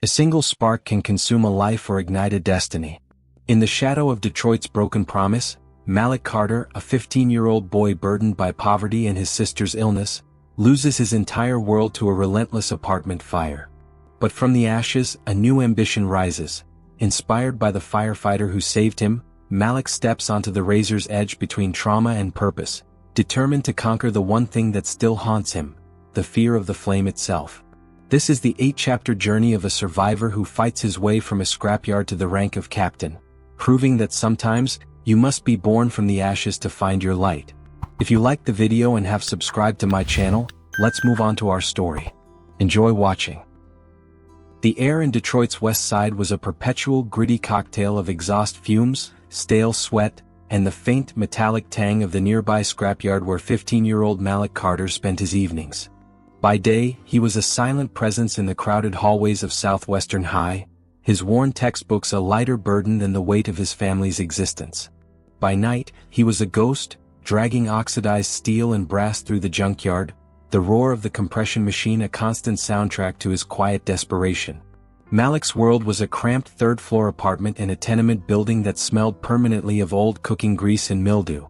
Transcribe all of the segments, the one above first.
A single spark can consume a life or ignite a destiny. In the shadow of Detroit's broken promise, Malik Carter, a 15-year-old boy burdened by poverty and his sister's illness, loses his entire world to a relentless apartment fire. But from the ashes, a new ambition rises. Inspired by the firefighter who saved him, Malik steps onto the razor's edge between trauma and purpose, determined to conquer the one thing that still haunts him, the fear of the flame itself. This is the 8-chapter journey of a survivor who fights his way from a scrapyard to the rank of captain, proving that sometimes, you must be born from the ashes to find your light. If you liked the video and have subscribed to my channel, let's move on to our story. Enjoy watching. The air in Detroit's west side was a perpetual gritty cocktail of exhaust fumes, stale sweat, and the faint metallic tang of the nearby scrapyard where 15-year-old Malik Carter spent his evenings. By day, he was a silent presence in the crowded hallways of Southwestern High, his worn textbooks a lighter burden than the weight of his family's existence. By night, he was a ghost, dragging oxidized steel and brass through the junkyard, the roar of the compression machine a constant soundtrack to his quiet desperation. Malik's world was a cramped third-floor apartment in a tenement building that smelled permanently of old cooking grease and mildew.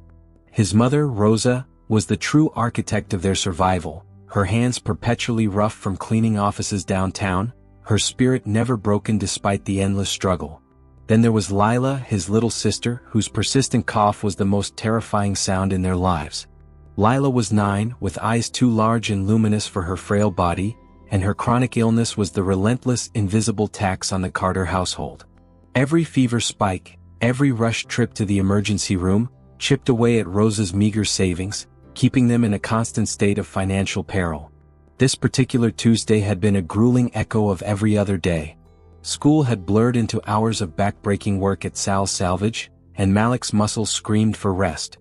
His mother, Rosa, was the true architect of their survival, her hands perpetually rough from cleaning offices downtown, her spirit never broken despite the endless struggle. Then there was Lila, his little sister, whose persistent cough was the most terrifying sound in their lives. Lila was 9, with eyes too large and luminous for her frail body, and her chronic illness was the relentless, invisible tax on the Carter household. Every fever spike, every rushed trip to the emergency room, chipped away at Rosa's meager savings, keeping them in a constant state of financial peril. This particular Tuesday had been a grueling echo of every other day. School had blurred into hours of back-breaking work at Sal's salvage, and Malik's muscles screamed for rest.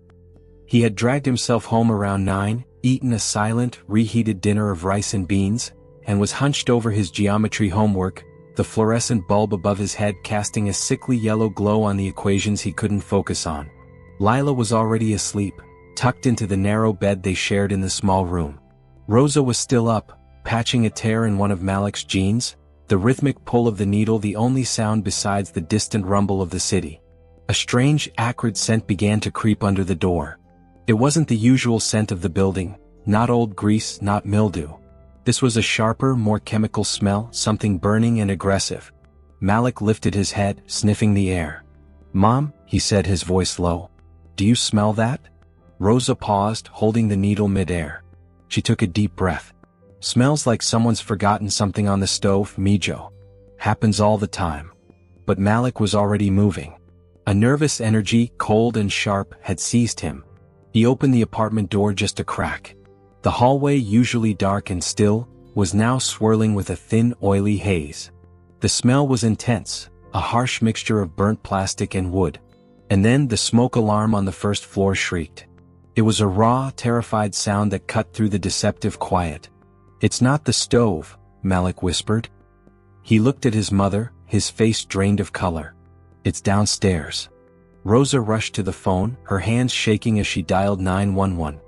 He had dragged himself home around 9, eaten a silent, reheated dinner of rice and beans, and was hunched over his geometry homework, the fluorescent bulb above his head casting a sickly yellow glow on the equations he couldn't focus on. Lila was already asleep, tucked into the narrow bed they shared in the small room. Rosa was still up, patching a tear in one of Malik's jeans, the rhythmic pull of the needle the only sound besides the distant rumble of the city. A strange, acrid scent began to creep under the door. It wasn't the usual scent of the building, not old grease, not mildew. This was a sharper, more chemical smell, something burning and aggressive. Malik lifted his head, sniffing the air. "Mom," he said, his voice low. "Do you smell that?" Rosa paused, holding the needle mid-air. She took a deep breath. "Smells like someone's forgotten something on the stove, Mijo. Happens all the time." But Malik was already moving. A nervous energy, cold and sharp, had seized him. He opened the apartment door just a crack. The hallway, usually dark and still, was now swirling with a thin, oily haze. The smell was intense, a harsh mixture of burnt plastic and wood. And then the smoke alarm on the first floor shrieked. It was a raw, terrified sound that cut through the deceptive quiet. "It's not the stove," Malik whispered. He looked at his mother, his face drained of color. "It's downstairs." Rosa rushed to the phone, her hands shaking as she dialed 911.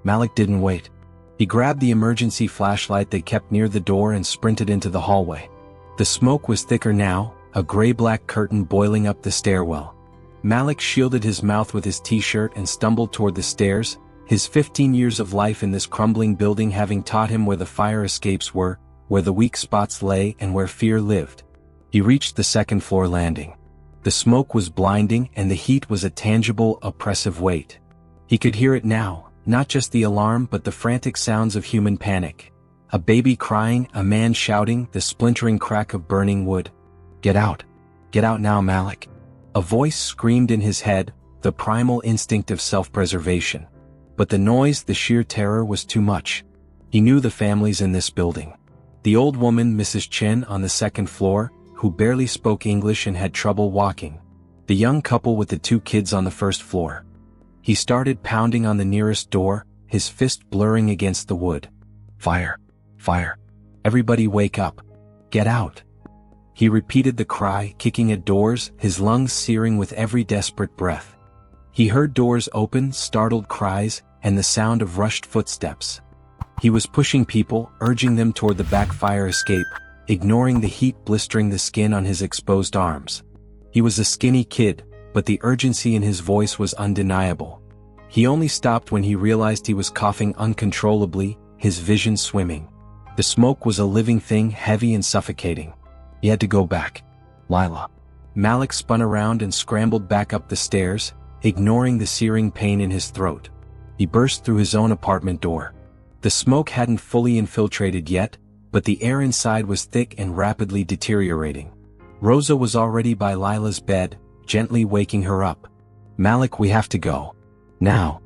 Malik didn't wait. He grabbed the emergency flashlight they kept near the door and sprinted into the hallway. The smoke was thicker now, a gray-black curtain boiling up the stairwell. Malik shielded his mouth with his t-shirt and stumbled toward the stairs, his 15 years of life in this crumbling building having taught him where the fire escapes were, where the weak spots lay, and where fear lived. He reached the second-floor landing. The smoke was blinding and the heat was a tangible, oppressive weight. He could hear it now, not just the alarm but the frantic sounds of human panic. A baby crying, a man shouting, the splintering crack of burning wood. "Get out! Get out now, Malik!" A voice screamed in his head, the primal instinct of self-preservation. But the noise, the sheer terror was too much. He knew the families in this building. The old woman, Mrs. Chen, on the second floor, who barely spoke English and had trouble walking. The young couple with the 2 kids on the first floor. He started pounding on the nearest door, his fist blurring against the wood. "Fire! Fire! Everybody wake up! Get out!" He repeated the cry, kicking at doors, his lungs searing with every desperate breath. He heard doors open, startled cries, and the sound of rushed footsteps. He was pushing people, urging them toward the back fire escape, ignoring the heat blistering the skin on his exposed arms. He was a skinny kid, but the urgency in his voice was undeniable. He only stopped when he realized he was coughing uncontrollably, his vision swimming. The smoke was a living thing, heavy and suffocating. He had to go back. Lila. Malik spun around and scrambled back up the stairs, ignoring the searing pain in his throat. He burst through his own apartment door. The smoke hadn't fully infiltrated yet, but the air inside was thick and rapidly deteriorating. Rosa was already by Lila's bed, gently waking her up. "Malik, we have to go. Now."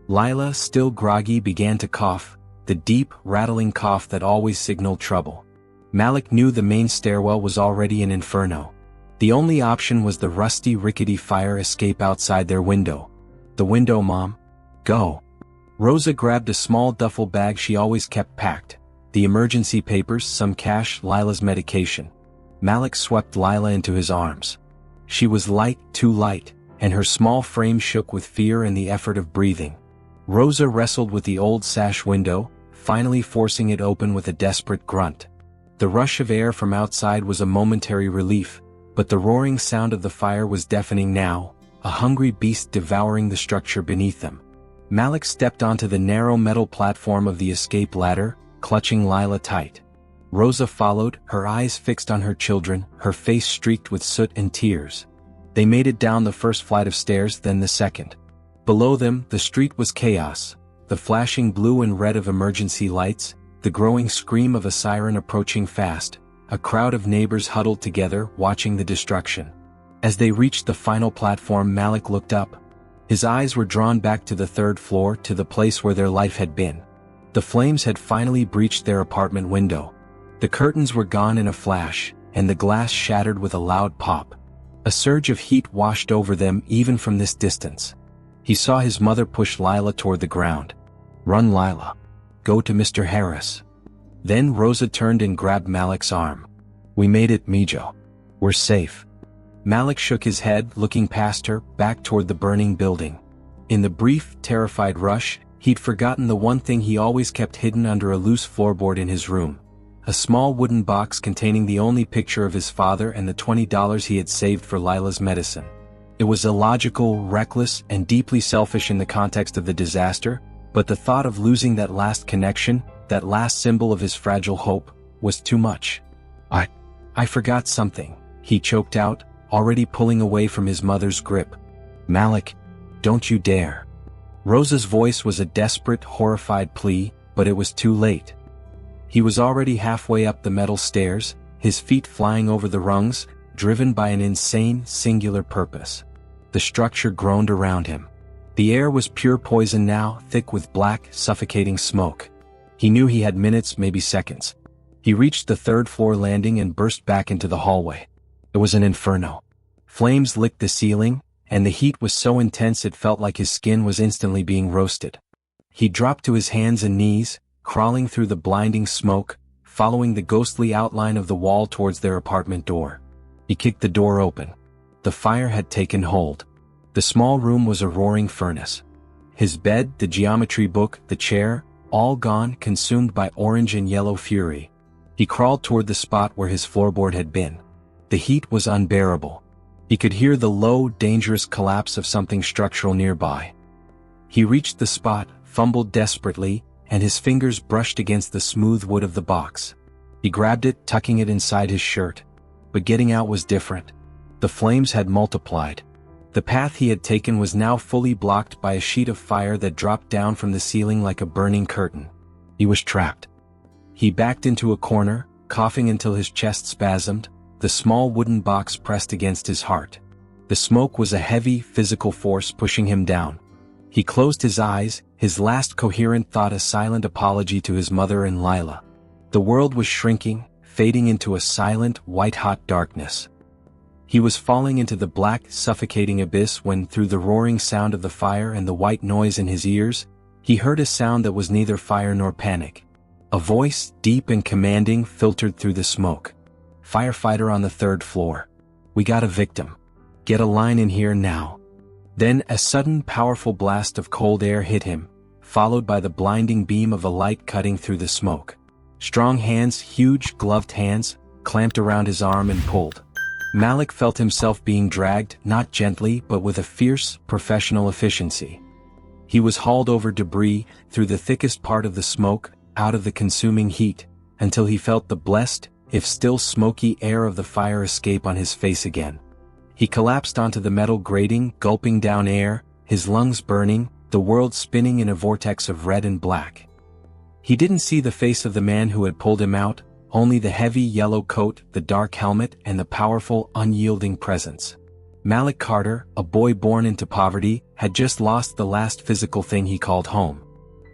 Lila, still groggy, began to cough, the deep, rattling cough that always signaled trouble. Malik knew the main stairwell was already an inferno. The only option was the rusty, rickety fire escape outside their window. "The window, Mom. Go." Rosa grabbed a small duffel bag she always kept packed. The emergency papers, some cash, Lila's medication. Malik swept Lila into his arms. She was light, too light, and her small frame shook with fear and the effort of breathing. Rosa wrestled with the old sash window, finally forcing it open with a desperate grunt. The rush of air from outside was a momentary relief, but the roaring sound of the fire was deafening now, a hungry beast devouring the structure beneath them. Malik stepped onto the narrow metal platform of the escape ladder, clutching Lila tight. Rosa followed, her eyes fixed on her children, her face streaked with soot and tears. They made it down the first flight of stairs, then the second. Below them, the street was chaos, the flashing blue and red of emergency lights, the growing scream of a siren approaching fast, a crowd of neighbors huddled together, watching the destruction. As they reached the final platform, Malik looked up. His eyes were drawn back to the third floor, to the place where their life had been. The flames had finally breached their apartment window. The curtains were gone in a flash, and the glass shattered with a loud pop. A surge of heat washed over them even from this distance. He saw his mother push Lila toward the ground. "Run, Lila. Go to Mr. Harris." Then Rosa turned and grabbed Malik's arm. "We made it, Mijo. We're safe." Malik shook his head, looking past her, back toward the burning building. In the brief, terrified rush, he'd forgotten the one thing he always kept hidden under a loose floorboard in his room. A small wooden box containing the only picture of his father and the $20 he had saved for Lila's medicine. It was illogical, reckless, and deeply selfish in the context of the disaster, but the thought of losing that last connection, that last symbol of his fragile hope, was too much. I forgot something," he choked out, already pulling away from his mother's grip. "Malik, don't you dare." Rosa's voice was a desperate, horrified plea, but it was too late. He was already halfway up the metal stairs, his feet flying over the rungs, driven by an insane, singular purpose. The structure groaned around him. The air was pure poison now, thick with black, suffocating smoke. He knew he had minutes, maybe seconds. He reached the third-floor landing and burst back into the hallway. It was an inferno. Flames licked the ceiling, and the heat was so intense it felt like his skin was instantly being roasted. He dropped to his hands and knees, crawling through the blinding smoke, following the ghostly outline of the wall towards their apartment door. He kicked the door open. The fire had taken hold. The small room was a roaring furnace. His bed, the geometry book, the chair, all gone, consumed by orange and yellow fury. He crawled toward the spot where his floorboard had been. The heat was unbearable. He could hear the low, dangerous collapse of something structural nearby. He reached the spot, fumbled desperately, and his fingers brushed against the smooth wood of the box. He grabbed it, tucking it inside his shirt. But getting out was different. The flames had multiplied. The path he had taken was now fully blocked by a sheet of fire that dropped down from the ceiling like a burning curtain. He was trapped. He backed into a corner, coughing until his chest spasmed, the small wooden box pressed against his heart. The smoke was a heavy, physical force pushing him down. He closed his eyes, his last coherent thought a silent apology to his mother and Lila. The world was shrinking, fading into a silent, white-hot darkness. He was falling into the black, suffocating abyss when, through the roaring sound of the fire and the white noise in his ears, he heard a sound that was neither fire nor panic. A voice, deep and commanding, filtered through the smoke. "Firefighter on the third floor. We got a victim. Get a line in here now." Then a sudden, powerful blast of cold air hit him, followed by the blinding beam of a light cutting through the smoke. Strong hands, huge, gloved hands, clamped around his arm and pulled. Malik felt himself being dragged, not gently but with a fierce, professional efficiency. He was hauled over debris, through the thickest part of the smoke, out of the consuming heat, until he felt the blessed, if still smoky air of the fire escape on his face again. He collapsed onto the metal grating, gulping down air, his lungs burning, the world spinning in a vortex of red and black. He didn't see the face of the man who had pulled him out, only the heavy yellow coat, the dark helmet, and the powerful, unyielding presence. Malik Carter, a boy born into poverty, had just lost the last physical thing he called home.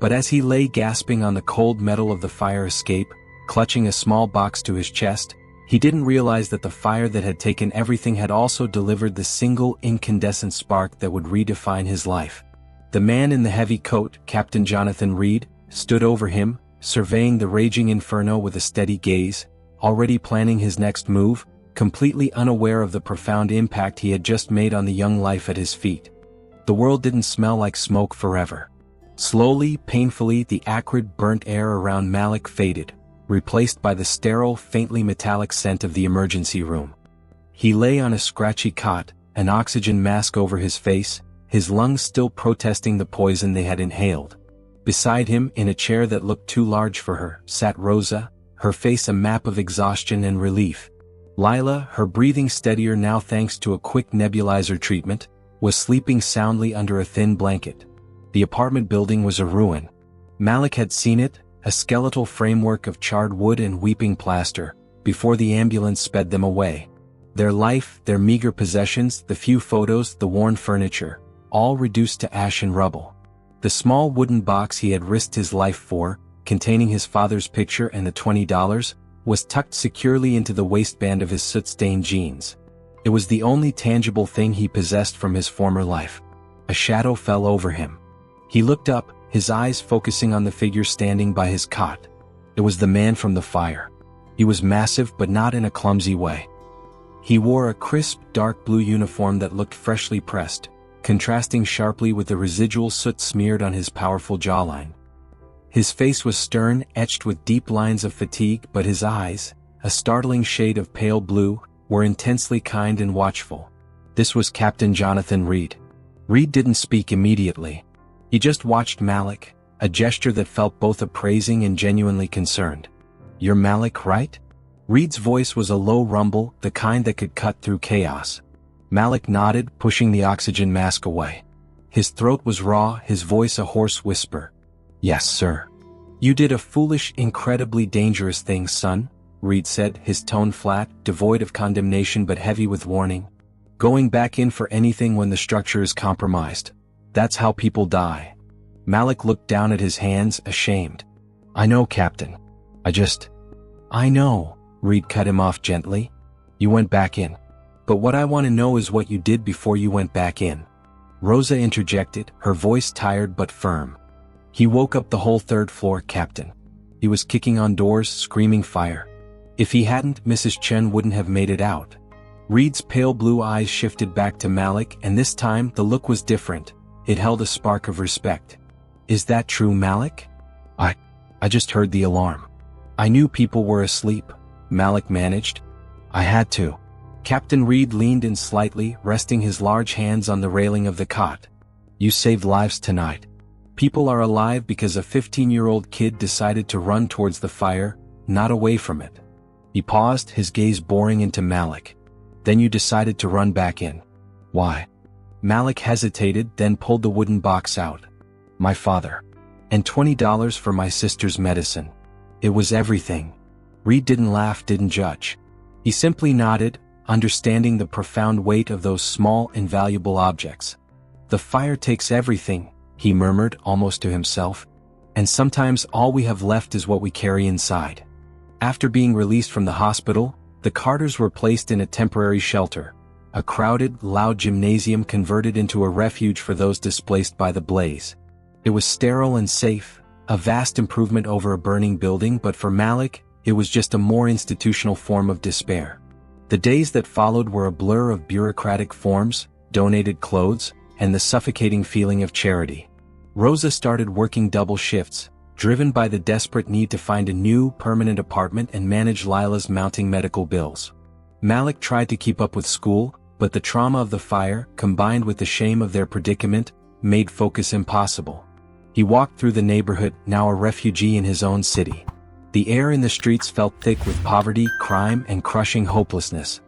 But as he lay gasping on the cold metal of the fire escape, clutching a small box to his chest, he didn't realize that the fire that had taken everything had also delivered the single incandescent spark that would redefine his life. The man in the heavy coat, Captain Jonathan Reed, stood over him, surveying the raging inferno with a steady gaze, already planning his next move, completely unaware of the profound impact he had just made on the young life at his feet. The world didn't smell like smoke forever. Slowly, painfully, the acrid, burnt air around Malik faded, replaced by the sterile, faintly metallic scent of the emergency room. He lay on a scratchy cot, an oxygen mask over his face, his lungs still protesting the poison they had inhaled. Beside him, in a chair that looked too large for her, sat Rosa, her face a map of exhaustion and relief. Lila, her breathing steadier now thanks to a quick nebulizer treatment, was sleeping soundly under a thin blanket. The apartment building was a ruin. Malik had seen it, a skeletal framework of charred wood and weeping plaster, before the ambulance sped them away. Their life, their meager possessions, the few photos, the worn furniture, all reduced to ash and rubble. The small wooden box he had risked his life for, containing his father's picture and the $20, was tucked securely into the waistband of his soot-stained jeans. It was the only tangible thing he possessed from his former life. A shadow fell over him. He looked up, his eyes focusing on the figure standing by his cot. It was the man from the fire. He was massive but not in a clumsy way. He wore a crisp, dark blue uniform that looked freshly pressed, contrasting sharply with the residual soot smeared on his powerful jawline. His face was stern, etched with deep lines of fatigue, but his eyes, a startling shade of pale blue, were intensely kind and watchful. This was Captain Jonathan Reed. Reed didn't speak immediately. He just watched Malik, a gesture that felt both appraising and genuinely concerned. "You're Malik, right?" Reed's voice was a low rumble, the kind that could cut through chaos. Malik nodded, pushing the oxygen mask away. His throat was raw, his voice a hoarse whisper. "Yes, sir." "You did a foolish, incredibly dangerous thing, son," Reed said, his tone flat, devoid of condemnation but heavy with warning. "Going back in for anything when the structure is compromised. That's how people die." Malik looked down at his hands, ashamed. "I know, Captain. I know," Reed cut him off gently. "You went back in. But what I want to know is what you did before you went back in." Rosa interjected, her voice tired but firm. "He woke up the whole third floor, Captain. He was kicking on doors, screaming fire. If he hadn't, Mrs. Chen wouldn't have made it out." Reed's pale blue eyes shifted back to Malik, and this time the look was different. It held a spark of respect. "Is that true, Malik?" I just heard the alarm. I knew people were asleep," Malik managed. "I had to." Captain Reed leaned in slightly, resting his large hands on the railing of the cot. "You saved lives tonight. People are alive because a 15-year-old kid decided to run towards the fire, not away from it." He paused, his gaze boring into Malik. "Then you decided to run back in. Why?" Malik hesitated, then pulled the wooden box out. "My father. And $20 for my sister's medicine. It was everything." Reed didn't laugh, didn't judge. He simply nodded, understanding the profound weight of those small, invaluable objects. "The fire takes everything," he murmured, almost to himself. "And sometimes all we have left is what we carry inside." After being released from the hospital, the Carters were placed in a temporary shelter, a crowded, loud gymnasium converted into a refuge for those displaced by the blaze. It was sterile and safe, a vast improvement over a burning building, but for Malik, it was just a more institutional form of despair. The days that followed were a blur of bureaucratic forms, donated clothes, and the suffocating feeling of charity. Rosa started working double shifts, driven by the desperate need to find a new, permanent apartment and manage Lila's mounting medical bills. Malik tried to keep up with school, but the trauma of the fire, combined with the shame of their predicament, made focus impossible. He walked through the neighborhood, now a refugee in his own city. The air in the streets felt thick with poverty, crime, and crushing hopelessness.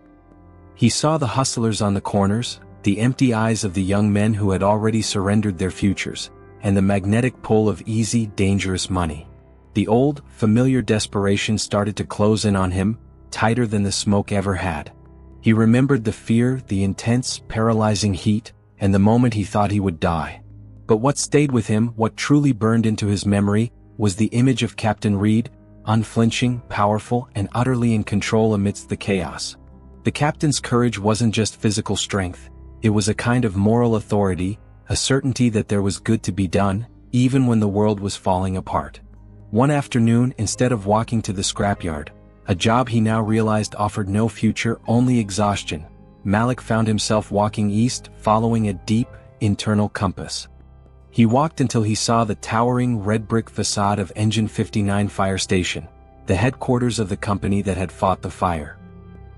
He saw the hustlers on the corners, the empty eyes of the young men who had already surrendered their futures, and the magnetic pull of easy, dangerous money. The old, familiar desperation started to close in on him, tighter than the smoke ever had. He remembered the fear, the intense, paralyzing heat, and the moment he thought he would die. But what stayed with him, what truly burned into his memory, was the image of Captain Reed, unflinching, powerful, and utterly in control amidst the chaos. The captain's courage wasn't just physical strength, it was a kind of moral authority, a certainty that there was good to be done, even when the world was falling apart. One afternoon, instead of walking to the scrapyard, a job he now realized offered no future, only exhaustion, Malik found himself walking east, following a deep, internal compass. He walked until he saw the towering red brick facade of Engine 59 Fire Station, the headquarters of the company that had fought the fire.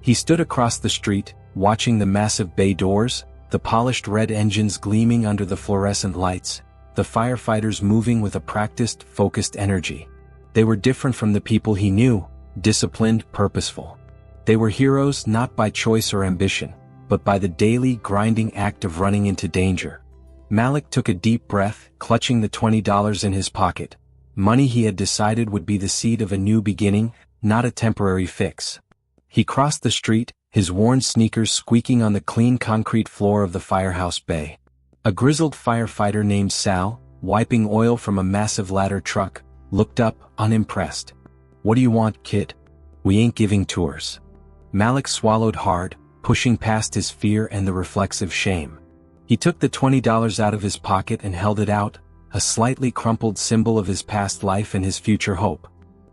He stood across the street, watching the massive bay doors, the polished red engines gleaming under the fluorescent lights, the firefighters moving with a practiced, focused energy. They were different from the people he knew, disciplined, purposeful. They were heroes not by choice or ambition, but by the daily, grinding act of running into danger. Malik took a deep breath, clutching the $20 in his pocket, money he had decided would be the seed of a new beginning, not a temporary fix. He crossed the street, his worn sneakers squeaking on the clean concrete floor of the firehouse bay. A grizzled firefighter named Sal, wiping oil from a massive ladder truck, looked up, unimpressed. "What do you want, kid? We ain't giving tours." Malik swallowed hard, pushing past his fear and the reflexive shame. He took the $20 out of his pocket and held it out, a slightly crumpled symbol of his past life and his future hope.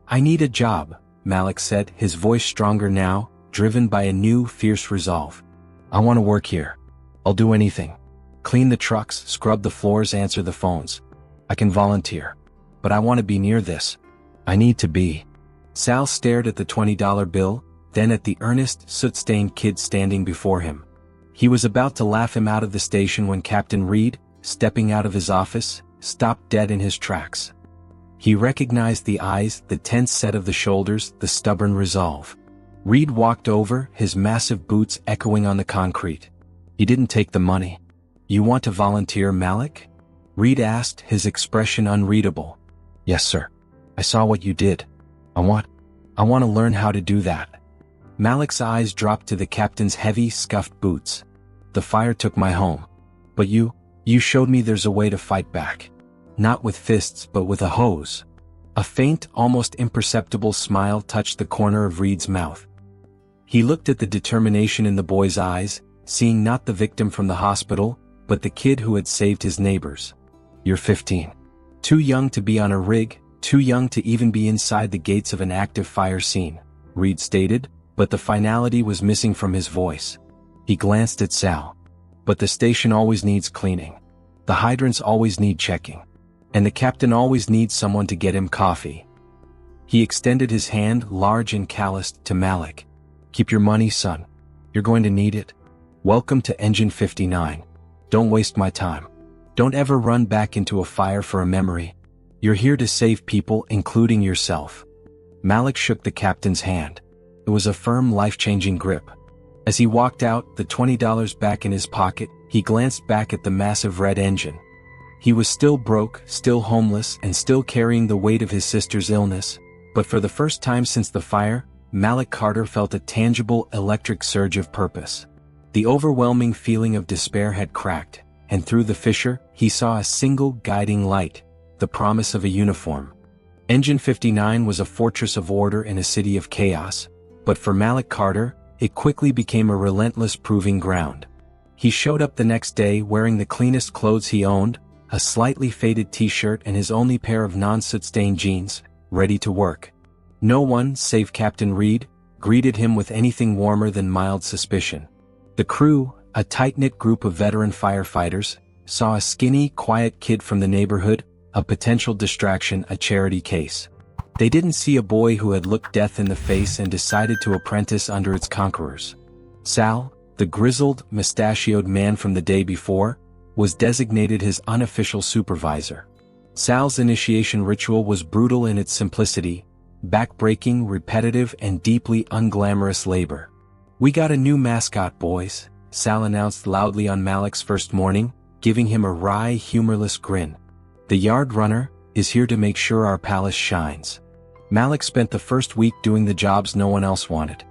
"I need a job," Malik said, his voice stronger now, driven by a new, fierce resolve. "I want to work here. I'll do anything. Clean the trucks, scrub the floors, answer the phones. I can volunteer. But I want to be near this. I need to be." Sal stared at the $20 bill, then at the earnest, soot-stained kid standing before him. He was about to laugh him out of the station when Captain Reed, stepping out of his office, stopped dead in his tracks. He recognized the eyes, the tense set of the shoulders, the stubborn resolve. Reed walked over, his massive boots echoing on the concrete. "He didn't take the money. You want to volunteer, Malik?" Reed asked, his expression unreadable. "Yes, sir. I saw what you did. I want to learn how to do that." Malik's eyes dropped to the captain's heavy, scuffed boots. "The fire took my home. But you showed me there's a way to fight back. Not with fists but with a hose." A faint, almost imperceptible smile touched the corner of Reed's mouth. He looked at the determination in the boy's eyes, seeing not the victim from the hospital, but the kid who had saved his neighbors. "You're 15. Too young to be on a rig, too young to even be inside the gates of an active fire scene," Reed stated, but the finality was missing from his voice. He glanced at Sal. "But the station always needs cleaning. The hydrants always need checking. And the captain always needs someone to get him coffee." He extended his hand, large and calloused, to Malik. "Keep your money, son. You're going to need it. Welcome to Engine 59. Don't waste my time. Don't ever run back into a fire for a memory. You're here to save people, including yourself." Malik shook the captain's hand. It was a firm, life-changing grip. As he walked out, the $20 back in his pocket, he glanced back at the massive red engine. He was still broke, still homeless, and still carrying the weight of his sister's illness, but for the first time since the fire, Malik Carter felt a tangible, electric surge of purpose. The overwhelming feeling of despair had cracked, and through the fissure, he saw a single guiding light, the promise of a uniform. Engine 59 was a fortress of order in a city of chaos, but for Malik Carter, it quickly became a relentless proving ground. He showed up the next day wearing the cleanest clothes he owned, a slightly faded t-shirt and his only pair of non-soot-stained jeans, ready to work. No one, save Captain Reed, greeted him with anything warmer than mild suspicion. The crew, a tight-knit group of veteran firefighters, saw a skinny, quiet kid from the neighborhood, a potential distraction, a charity case. They didn't see a boy who had looked death in the face and decided to apprentice under its conquerors. Sal, the grizzled, mustachioed man from the day before, was designated his unofficial supervisor. Sal's initiation ritual was brutal in its simplicity, back-breaking, repetitive, and deeply unglamorous labor. "We got a new mascot, boys," Sal announced loudly on Malik's first morning, giving him a wry, humorless grin. "The yard runner is here to make sure our palace shines." Malik spent the first week doing the jobs no one else wanted.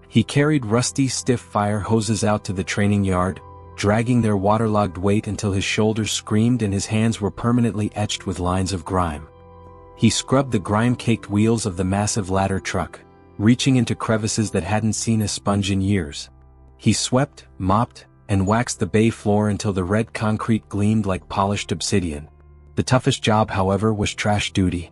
He carried rusty, stiff fire hoses out to the training yard, dragging their waterlogged weight until his shoulders screamed and his hands were permanently etched with lines of grime. He scrubbed the grime-caked wheels of the massive ladder truck, reaching into crevices that hadn't seen a sponge in years. He swept, mopped, and waxed the bay floor until the red concrete gleamed like polished obsidian. The toughest job, however, was trash duty.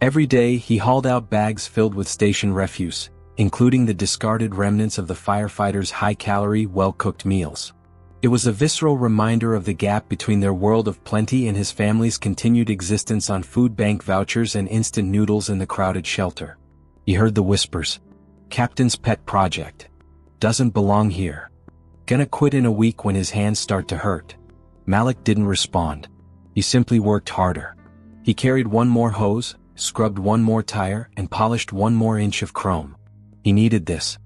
Every day he hauled out bags filled with station refuse, including the discarded remnants of the firefighters' high-calorie, well-cooked meals. It was a visceral reminder of the gap between their world of plenty and his family's continued existence on food bank vouchers and instant noodles in the crowded shelter. He heard the whispers. "Captain's pet project. Doesn't belong here. Gonna quit in a week when his hands start to hurt." Malik didn't respond. He simply worked harder. He carried one more hose, scrubbed one more tire, and polished one more inch of chrome. He needed this.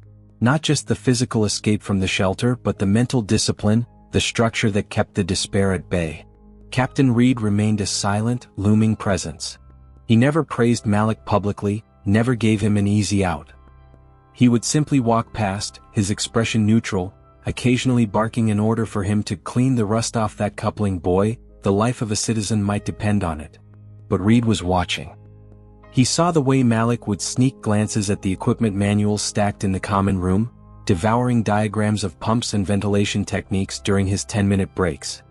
Not just the physical escape from the shelter, but the mental discipline, the structure that kept the despair at bay. Captain Reed remained a silent, looming presence. He never praised Malik publicly, never gave him an easy out. He would simply walk past, his expression neutral, occasionally barking an order for him to clean the rust off that coupling. Boy, the life of a citizen might depend on it. But Reed was watching. He saw the way Malik would sneak glances at the equipment manuals stacked in the common room, devouring diagrams of pumps and ventilation techniques during his 10-minute breaks.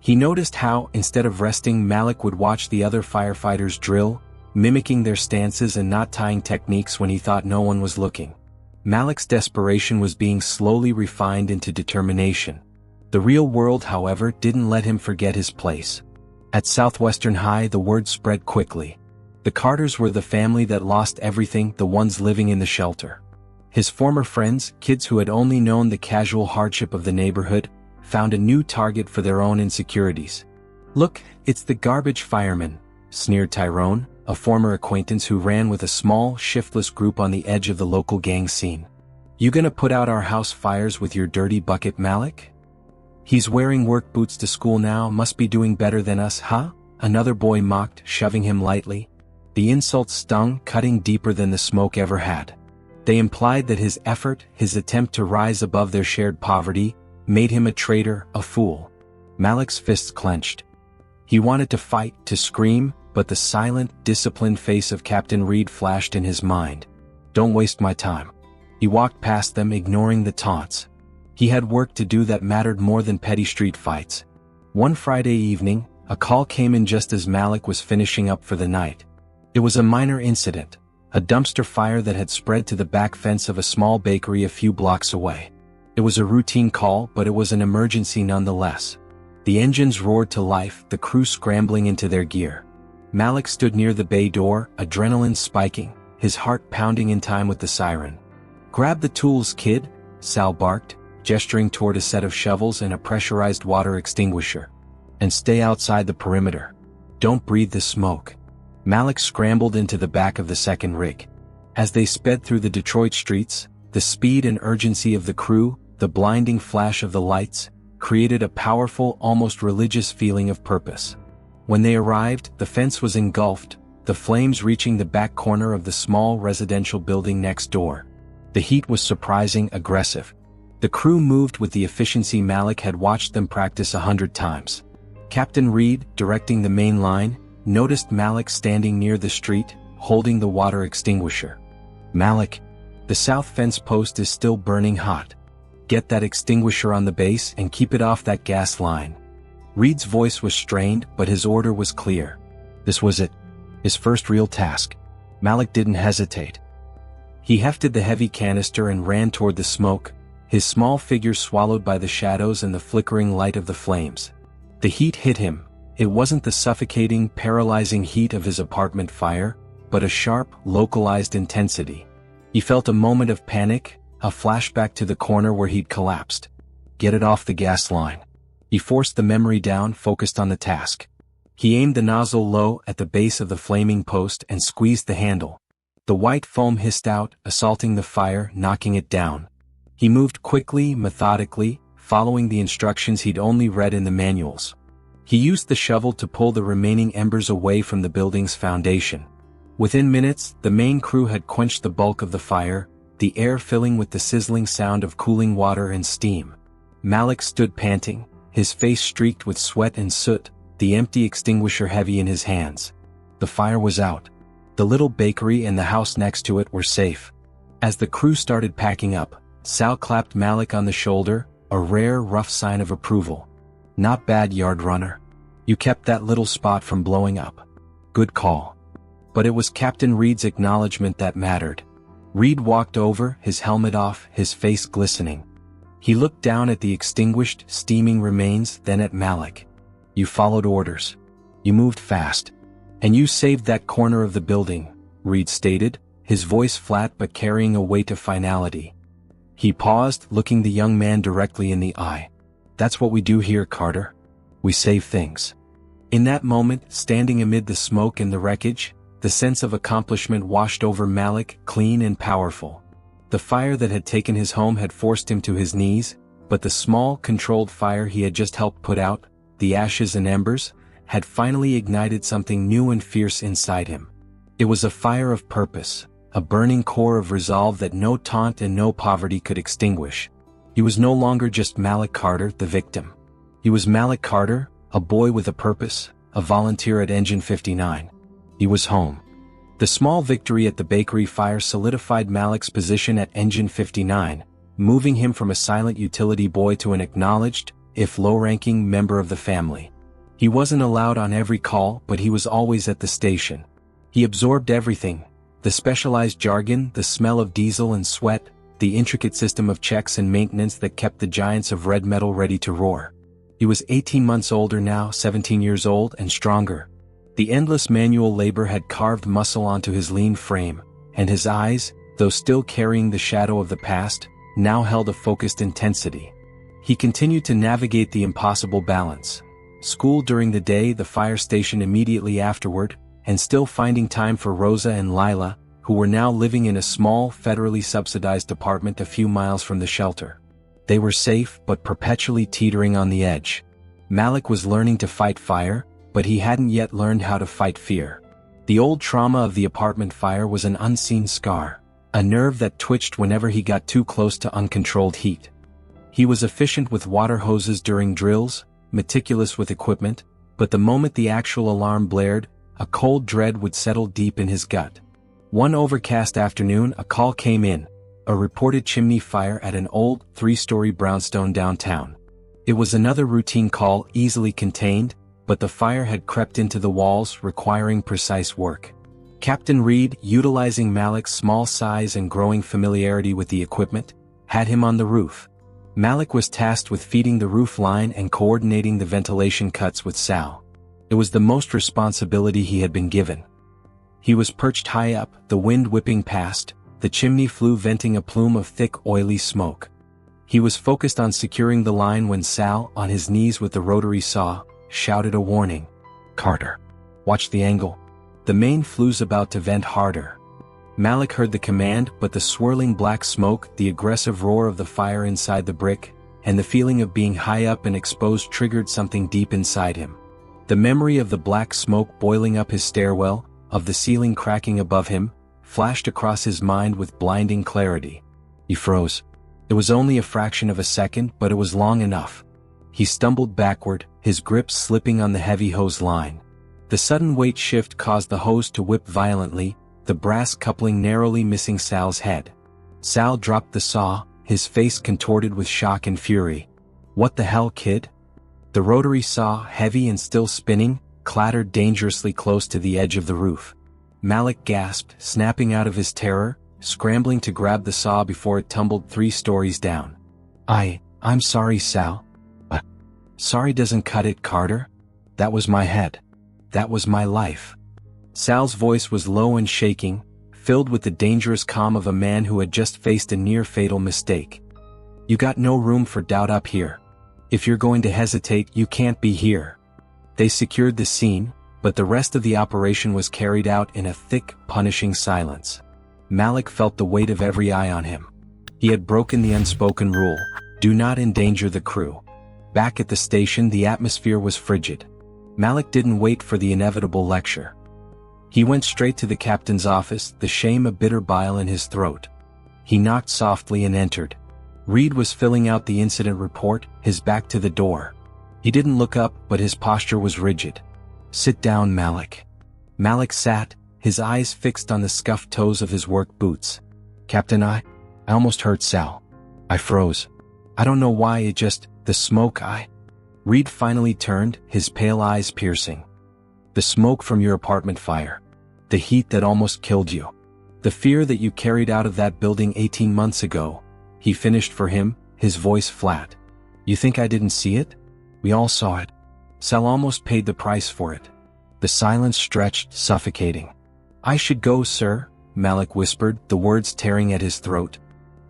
He noticed how, instead of resting, Malik would watch the other firefighters drill, mimicking their stances and knot-tying techniques when he thought no one was looking. Malik's desperation was being slowly refined into determination. The real world, however, didn't let him forget his place. At Southwestern High, the word spread quickly. The Carters were the family that lost everything, the ones living in the shelter. His former friends, kids who had only known the casual hardship of the neighborhood, found a new target for their own insecurities. "Look, it's the garbage fireman," sneered Tyrone, a former acquaintance who ran with a small, shiftless group on the edge of the local gang scene. "You gonna put out our house fires with your dirty bucket, Malik? He's wearing work boots to school now, must be doing better than us, huh?" Another boy mocked, shoving him lightly. The insults stung, cutting deeper than the smoke ever had. They implied that his effort, his attempt to rise above their shared poverty, made him a traitor, a fool. Malik's fists clenched. He wanted to fight, to scream, but the silent, disciplined face of Captain Reed flashed in his mind. "Don't waste my time." He walked past them, ignoring the taunts. He had work to do that mattered more than petty street fights. One Friday evening, a call came in just as Malik was finishing up for the night. It was a minor incident, a dumpster fire that had spread to the back fence of a small bakery a few blocks away. It was a routine call, but it was an emergency nonetheless. The engines roared to life, the crew scrambling into their gear. Malik stood near the bay door, adrenaline spiking, his heart pounding in time with the siren. "Grab the tools, kid," Sal barked, gesturing toward a set of shovels and a pressurized water extinguisher. "And stay outside the perimeter. Don't breathe the smoke." Malik scrambled into the back of the second rig. As they sped through the Detroit streets, the speed and urgency of the crew, the blinding flash of the lights, created a powerful, almost religious feeling of purpose. When they arrived, the fence was engulfed, the flames reaching the back corner of the small residential building next door. The heat was surprising, aggressive. The crew moved with the efficiency Malik had watched them practice 100 times. Captain Reed, directing the main line, noticed Malik standing near the street, holding the water extinguisher. "Malik, the south fence post is still burning hot. Get that extinguisher on the base and keep it off that gas line." Reed's voice was strained, but his order was clear. This was it. His first real task. Malik didn't hesitate. He hefted the heavy canister and ran toward the smoke, his small figure swallowed by the shadows and the flickering light of the flames. The heat hit him, It wasn't the suffocating, paralyzing heat of his apartment fire, but a sharp, localized intensity. He felt a moment of panic, a flashback to the corner where he'd collapsed. Get it off the gas line. He forced the memory down, focused on the task. He aimed the nozzle low at the base of the flaming post and squeezed the handle. The white foam hissed out, assaulting the fire, knocking it down. He moved quickly, methodically, following the instructions he'd only read in the manuals. He used the shovel to pull the remaining embers away from the building's foundation. Within minutes, the main crew had quenched the bulk of the fire, the air filling with the sizzling sound of cooling water and steam. Malik stood panting, his face streaked with sweat and soot, the empty extinguisher heavy in his hands. The fire was out. The little bakery and the house next to it were safe. As the crew started packing up, Sal clapped Malik on the shoulder, a rare, rough sign of approval. Not bad, yard runner. You kept that little spot from blowing up. Good call. But it was Captain Reed's acknowledgement that mattered. Reed walked over, his helmet off, his face glistening. He looked down at the extinguished, steaming remains, then at Malik. You followed orders. You moved fast. And you saved that corner of the building, Reed stated, his voice flat but carrying a weight of finality. He paused, looking the young man directly in the eye. That's what we do here, Carter. We save things. In that moment, standing amid the smoke and the wreckage, the sense of accomplishment washed over Malik, clean and powerful. The fire that had taken his home had forced him to his knees, but the small, controlled fire he had just helped put out, the ashes and embers, had finally ignited something new and fierce inside him. It was a fire of purpose, a burning core of resolve that no taunt and no poverty could extinguish. He was no longer just Malik Carter, the victim. He was Malik Carter, a boy with a purpose, a volunteer at Engine 59. He was home. The small victory at the bakery fire solidified Malik's position at Engine 59, moving him from a silent utility boy to an acknowledged, if low-ranking, member of the family. He wasn't allowed on every call, but he was always at the station. He absorbed everything: the specialized jargon, the smell of diesel and sweat, the intricate system of checks and maintenance that kept the giants of red metal ready to roar. He was 18 months older now, 17 years old, and stronger. The endless manual labor had carved muscle onto his lean frame, and his eyes, though still carrying the shadow of the past, now held a focused intensity. He continued to navigate the impossible balance: school during the day, the fire station immediately afterward, and still finding time for Rosa and Lila, who were now living in a small, federally subsidized apartment a few miles from the shelter. They were safe, but perpetually teetering on the edge. Malik was learning to fight fire, but he hadn't yet learned how to fight fear. The old trauma of the apartment fire was an unseen scar, a nerve that twitched whenever he got too close to uncontrolled heat. He was efficient with water hoses during drills, meticulous with equipment, but the moment the actual alarm blared, a cold dread would settle deep in his gut. One overcast afternoon, a call came in, a reported chimney fire at an old, 3-story brownstone downtown. It was another routine call, easily contained, but the fire had crept into the walls, requiring precise work. Captain Reed, utilizing Malik's small size and growing familiarity with the equipment, had him on the roof. Malik was tasked with feeding the roof line and coordinating the ventilation cuts with Sal. It was the most responsibility he had been given. He was perched high up, the wind whipping past, the chimney flue venting a plume of thick, oily smoke. He was focused on securing the line when Sal, on his knees with the rotary saw, shouted a warning. Carter, watch the angle. The main flue's about to vent harder. Malik heard the command, but the swirling black smoke, the aggressive roar of the fire inside the brick, and the feeling of being high up and exposed triggered something deep inside him. The memory of the black smoke boiling up his stairwell, of the ceiling cracking above him, flashed across his mind with blinding clarity. He froze. It was only a fraction of a second, but it was long enough. He stumbled backward, his grip slipping on the heavy hose line. The sudden weight shift caused the hose to whip violently, the brass coupling narrowly missing Sal's head. Sal dropped the saw, his face contorted with shock and fury. What the hell, kid? The rotary saw, heavy and still spinning, clattered dangerously close to the edge of the roof. Malik gasped, snapping out of his terror, scrambling to grab the saw before it tumbled 3 stories down. I'm sorry, Sal. Sorry doesn't cut it, Carter. That was my head. That was my life. Sal's voice was low and shaking, filled with the dangerous calm of a man who had just faced a near-fatal mistake. You got no room for doubt up here. If you're going to hesitate, you can't be here. They secured the scene, but the rest of the operation was carried out in a thick, punishing silence. Malik felt the weight of every eye on him. He had broken the unspoken rule: do not endanger the crew. Back at the station, the atmosphere was frigid. Malik didn't wait for the inevitable lecture. He went straight to the captain's office, the shame a bitter bile in his throat. He knocked softly and entered. Reed was filling out the incident report, his back to the door. He didn't look up, but his posture was rigid. "Sit down, Malik." Malik sat, his eyes fixed on the scuffed toes of his work boots. "Captain, I almost hurt Sal. I froze. I don't know why, the smoke, Reed finally turned, his pale eyes piercing. "The smoke from your apartment fire. The heat that almost killed you. The fear that you carried out of that building 18 months ago." He finished for him, his voice flat. "You think I didn't see it? We all saw it. Sal almost paid the price for it." The silence stretched, suffocating. "I should go, sir," Malik whispered, the words tearing at his throat.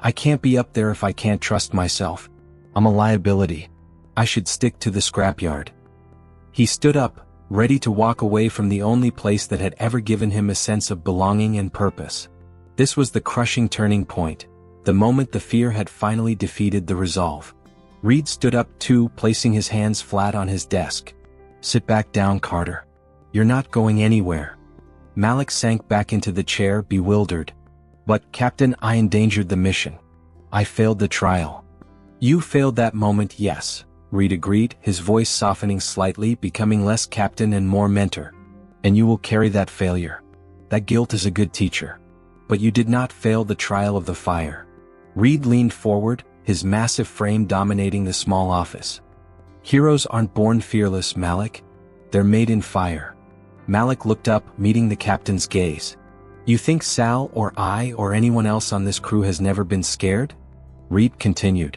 "I can't be up there if I can't trust myself. I'm a liability. I should stick to the scrapyard." He stood up, ready to walk away from the only place that had ever given him a sense of belonging and purpose. This was the crushing turning point, the moment the fear had finally defeated the resolve. Reed stood up too, placing his hands flat on his desk. "Sit back down, Carter. You're not going anywhere." Malik sank back into the chair, bewildered. "But, Captain, I endangered the mission. I failed the trial." "You failed that moment, yes," Reed agreed, his voice softening slightly, becoming less captain and more mentor. "And you will carry that failure. That guilt is a good teacher. But you did not fail the trial of the fire." Reed leaned forward, his massive frame dominating the small office. "Heroes aren't born fearless, Malik. They're made in fire." Malik looked up, meeting the captain's gaze. "You think Sal or I or anyone else on this crew has never been scared?" Reed continued.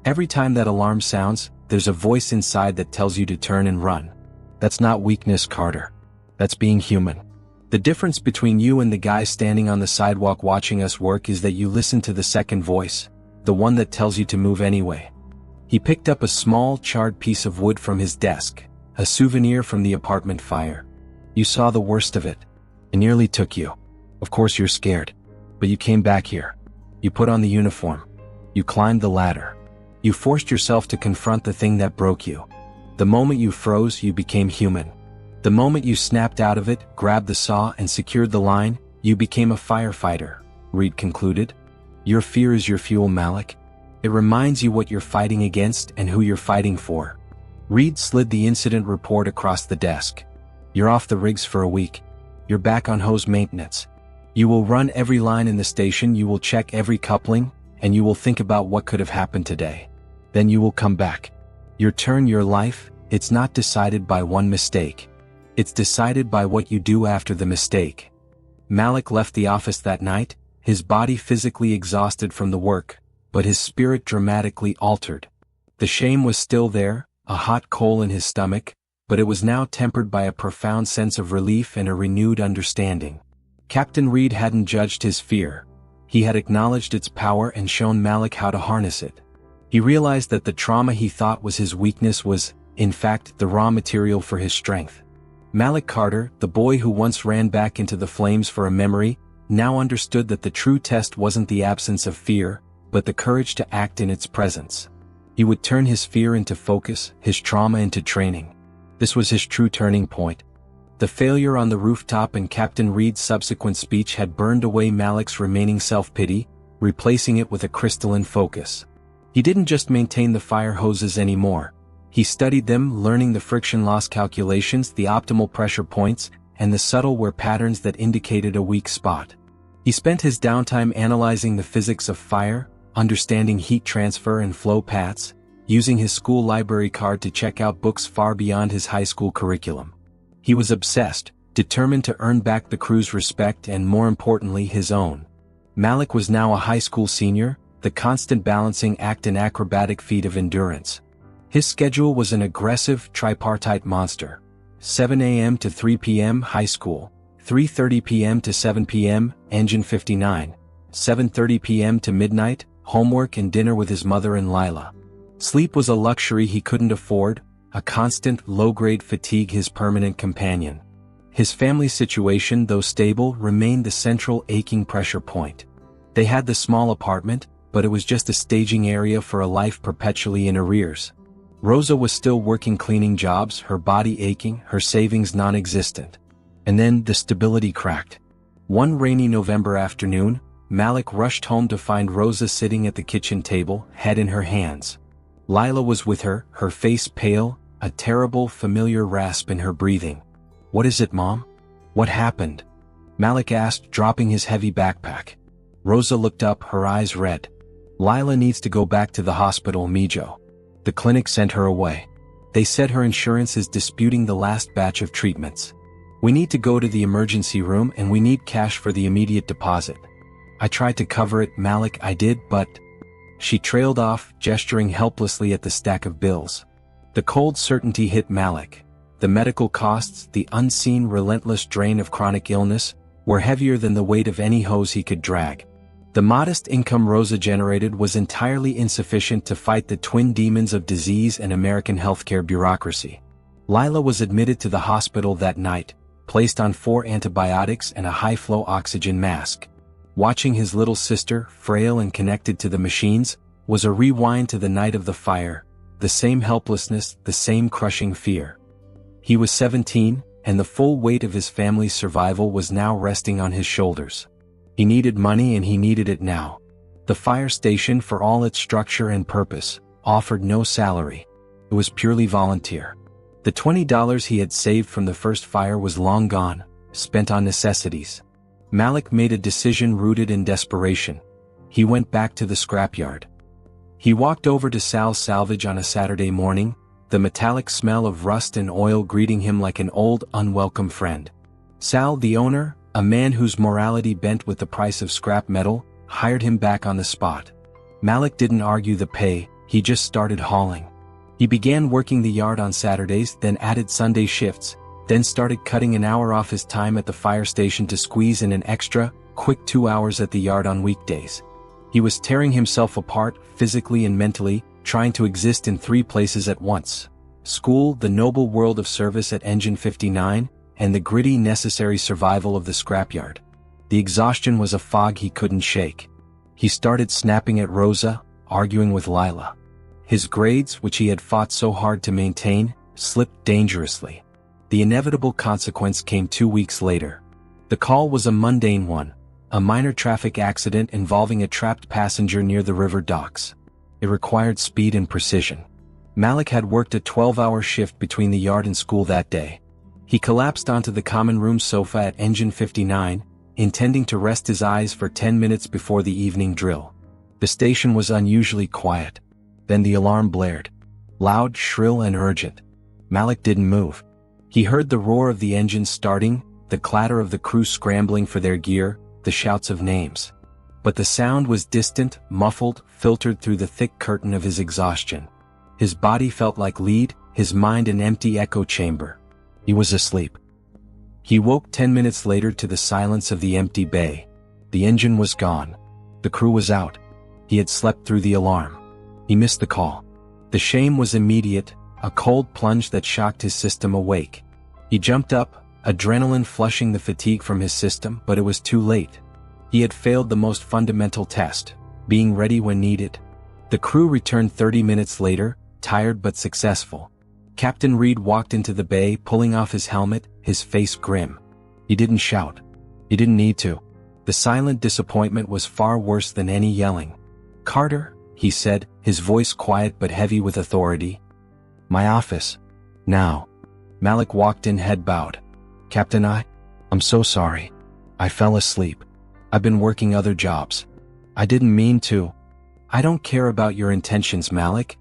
"Every time that alarm sounds, there's a voice inside that tells you to turn and run. That's not weakness, Carter. That's being human. The difference between you and the guy standing on the sidewalk watching us work is that you listen to the second voice, the one that tells you to move anyway." He picked up a small, charred piece of wood from his desk, a souvenir from the apartment fire. "You saw the worst of it. It nearly took you. Of course you're scared. But you came back here. You put on the uniform. You climbed the ladder. You forced yourself to confront the thing that broke you. The moment you froze, you became human. The moment you snapped out of it, grabbed the saw and secured the line, you became a firefighter," Reed concluded. "Your fear is your fuel, Malik. It reminds you what you're fighting against and who you're fighting for." Reed slid the incident report across the desk. "You're off the rigs for a week. You're back on hose maintenance. You will run every line in the station, you will check every coupling, and you will think about what could have happened today. Then you will come back. Your turn, your life, it's not decided by one mistake. It's decided by what you do after the mistake." Malik left the office that night, his body physically exhausted from the work, but his spirit dramatically altered. The shame was still there, a hot coal in his stomach, but it was now tempered by a profound sense of relief and a renewed understanding. Captain Reed hadn't judged his fear. He had acknowledged its power and shown Malik how to harness it. He realized that the trauma he thought was his weakness was, in fact, the raw material for his strength. Malik Carter, the boy who once ran back into the flames for a memory, now understood that the true test wasn't the absence of fear, but the courage to act in its presence. He would turn his fear into focus, his trauma into training. This was his true turning point. The failure on the rooftop and Captain Reed's subsequent speech had burned away Malik's remaining self-pity, replacing it with a crystalline focus. He didn't just maintain the fire hoses anymore. He studied them, learning the friction loss calculations, the optimal pressure points, and the subtle wear patterns that indicated a weak spot. He spent his downtime analyzing the physics of fire, understanding heat transfer and flow paths, using his school library card to check out books far beyond his high school curriculum. He was obsessed, determined to earn back the crew's respect and, more importantly, his own. Malik was now a high school senior, the constant balancing act an acrobatic feat of endurance. His schedule was an aggressive, tripartite monster. 7 a.m. to 3 p.m. high school, 3:30 p.m. to 7 p.m. engine 59, 7:30 p.m. to midnight, homework and dinner with his mother and Lila. Sleep was a luxury he couldn't afford, a constant low-grade fatigue his permanent companion. His family situation, though stable, remained the central aching pressure point. They had the small apartment, but it was just a staging area for a life perpetually in arrears. Rosa was still working cleaning jobs, her body aching, her savings non-existent. And then the stability cracked. One rainy November afternoon, Malik rushed home to find Rosa sitting at the kitchen table, head in her hands. Lila was with her, her face pale, a terrible, familiar rasp in her breathing. "What is it, Mom? What happened?" Malik asked, dropping his heavy backpack. Rosa looked up, her eyes red. "Lila needs to go back to the hospital, Mijo. The clinic sent her away. They said her insurance is disputing the last batch of treatments. We need to go to the emergency room and we need cash for the immediate deposit. I tried to cover it, Malik, I did, but..." She trailed off, gesturing helplessly at the stack of bills. The cold certainty hit Malik. The medical costs, the unseen relentless drain of chronic illness, were heavier than the weight of any hose he could drag. The modest income Rosa generated was entirely insufficient to fight the twin demons of disease and American healthcare bureaucracy. Lila was admitted to the hospital that night, placed on 4 antibiotics and a high-flow oxygen mask. Watching his little sister, frail and connected to the machines, was a rewind to the night of the fire, the same helplessness, the same crushing fear. He was 17, and the full weight of his family's survival was now resting on his shoulders. He needed money and he needed it now. The fire station, for all its structure and purpose, offered no salary. It was purely volunteer. The $20 he had saved from the first fire was long gone, spent on necessities. Malik made a decision rooted in desperation. He went back to the scrapyard. He walked over to Sal's salvage on a Saturday morning, the metallic smell of rust and oil greeting him like an old, unwelcome friend. Sal, the owner, a man whose morality bent with the price of scrap metal, hired him back on the spot. Malik didn't argue the pay, he just started hauling. He began working the yard on Saturdays, then added Sunday shifts, then started cutting an hour off his time at the fire station to squeeze in an extra, quick 2 hours at the yard on weekdays. He was tearing himself apart, physically and mentally, trying to exist in 3 places at once: school, the noble world of service at Engine 59, and the gritty, necessary survival of the scrapyard. The exhaustion was a fog he couldn't shake. He started snapping at Rosa, arguing with Lila. His grades, which he had fought so hard to maintain, slipped dangerously. The inevitable consequence came 2 weeks later. The call was a mundane one, a minor traffic accident involving a trapped passenger near the river docks. It required speed and precision. Malik had worked a 12-hour shift between the yard and school that day. He collapsed onto the common room sofa at Engine 59, intending to rest his eyes for 10 minutes before the evening drill. The station was unusually quiet. Then the alarm blared. Loud, shrill, and urgent. Malik didn't move. He heard the roar of the engines starting, the clatter of the crew scrambling for their gear, the shouts of names. But the sound was distant, muffled, filtered through the thick curtain of his exhaustion. His body felt like lead, his mind an empty echo chamber. He was asleep. He woke 10 minutes later to the silence of the empty bay. The engine was gone. The crew was out. He had slept through the alarm. He missed the call. The shame was immediate, a cold plunge that shocked his system awake. He jumped up, adrenaline flushing the fatigue from his system, but it was too late. He had failed the most fundamental test, being ready when needed. The crew returned 30 minutes later, tired but successful. Captain Reed walked into the bay, pulling off his helmet, his face grim. He didn't shout. He didn't need to. The silent disappointment was far worse than any yelling. "Carter," he said, his voice quiet but heavy with authority. "My office. Now." Malik walked in, head bowed. "Captain, I'm so sorry. I fell asleep. I've been working other jobs. I didn't mean to." "I don't care about your intentions, Malik.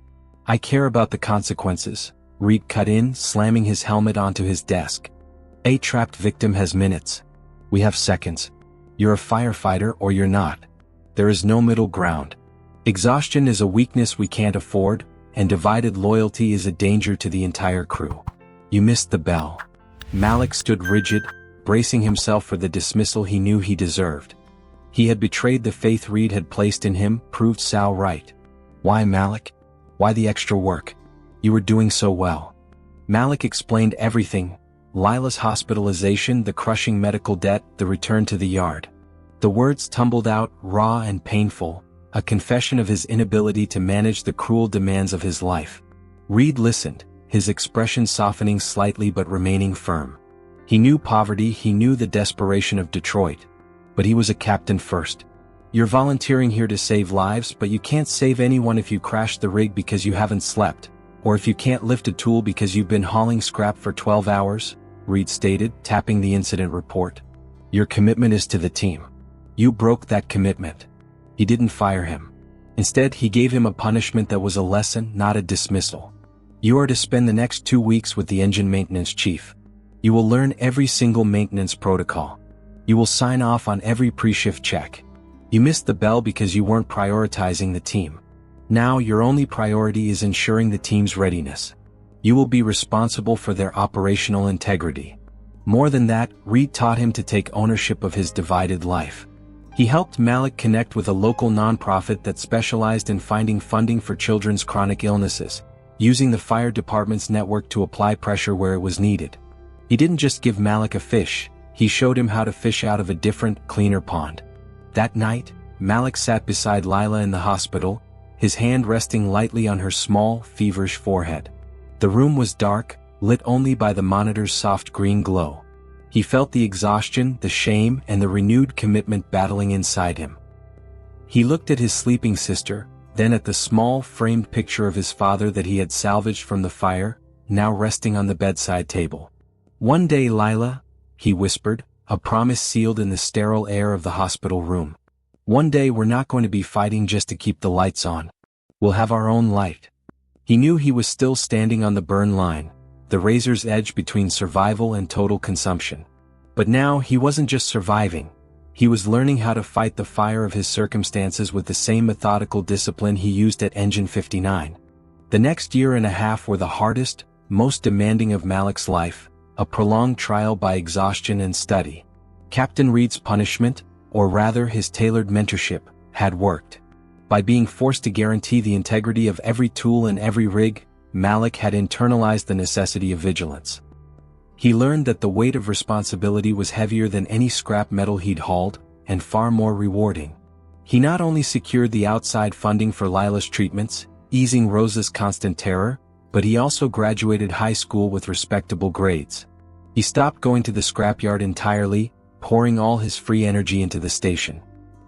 I care about the consequences," Reed cut in, slamming his helmet onto his desk. "A trapped victim has minutes. We have seconds. You're a firefighter or you're not. There is no middle ground. Exhaustion is a weakness we can't afford, and divided loyalty is a danger to the entire crew. You missed the bell." Malik stood rigid, bracing himself for the dismissal he knew he deserved. He had betrayed the faith Reed had placed in him, proved Sal right. Why, Malik? Why the extra work? You were doing so well. Malik explained everything: Lila's hospitalization, the crushing medical debt, the return to the yard. The words tumbled out, raw and painful, a confession of his inability to manage the cruel demands of his life. Reed listened, his expression softening slightly but remaining firm. He knew poverty, he knew the desperation of Detroit. But he was a captain first. You're volunteering here to save lives, but you can't save anyone if you crash the rig because you haven't slept, or if you can't lift a tool because you've been hauling scrap for 12 hours, Reed stated, tapping the incident report. Your commitment is to the team. You broke that commitment. He didn't fire him. Instead, he gave him a punishment that was a lesson, not a dismissal. You are to spend the next 2 weeks with the engine maintenance chief. You will learn every single maintenance protocol. You will sign off on every pre-shift check. You missed the bell because you weren't prioritizing the team. Now your only priority is ensuring the team's readiness. You will be responsible for their operational integrity. More than that, Reed taught him to take ownership of his divided life. He helped Malik connect with a local nonprofit that specialized in finding funding for children's chronic illnesses, using the fire department's network to apply pressure where it was needed. He didn't just give Malik a fish, he showed him how to fish out of a different, cleaner pond. That night, Malik sat beside Lila in the hospital, his hand resting lightly on her small, feverish forehead. The room was dark, lit only by the monitor's soft green glow. He felt the exhaustion, the shame, and the renewed commitment battling inside him. He looked at his sleeping sister, then at the small, framed picture of his father that he had salvaged from the fire, now resting on the bedside table. One day, Lila, he whispered, a promise sealed in the sterile air of the hospital room. One day we're not going to be fighting just to keep the lights on. We'll have our own light. He knew he was still standing on the burn line, the razor's edge between survival and total consumption. But now he wasn't just surviving. He was learning how to fight the fire of his circumstances with the same methodical discipline he used at Engine 59. The next year and a half were the hardest, most demanding of Malik's life, a prolonged trial by exhaustion and study. Captain Reed's punishment, or rather his tailored mentorship, had worked. By being forced to guarantee the integrity of every tool and every rig, Malik had internalized the necessity of vigilance. He learned that the weight of responsibility was heavier than any scrap metal he'd hauled, and far more rewarding. He not only secured the outside funding for Lila's treatments, easing Rosa's constant terror, but he also graduated high school with respectable grades. He stopped going to the scrapyard entirely, pouring all his free energy into the station.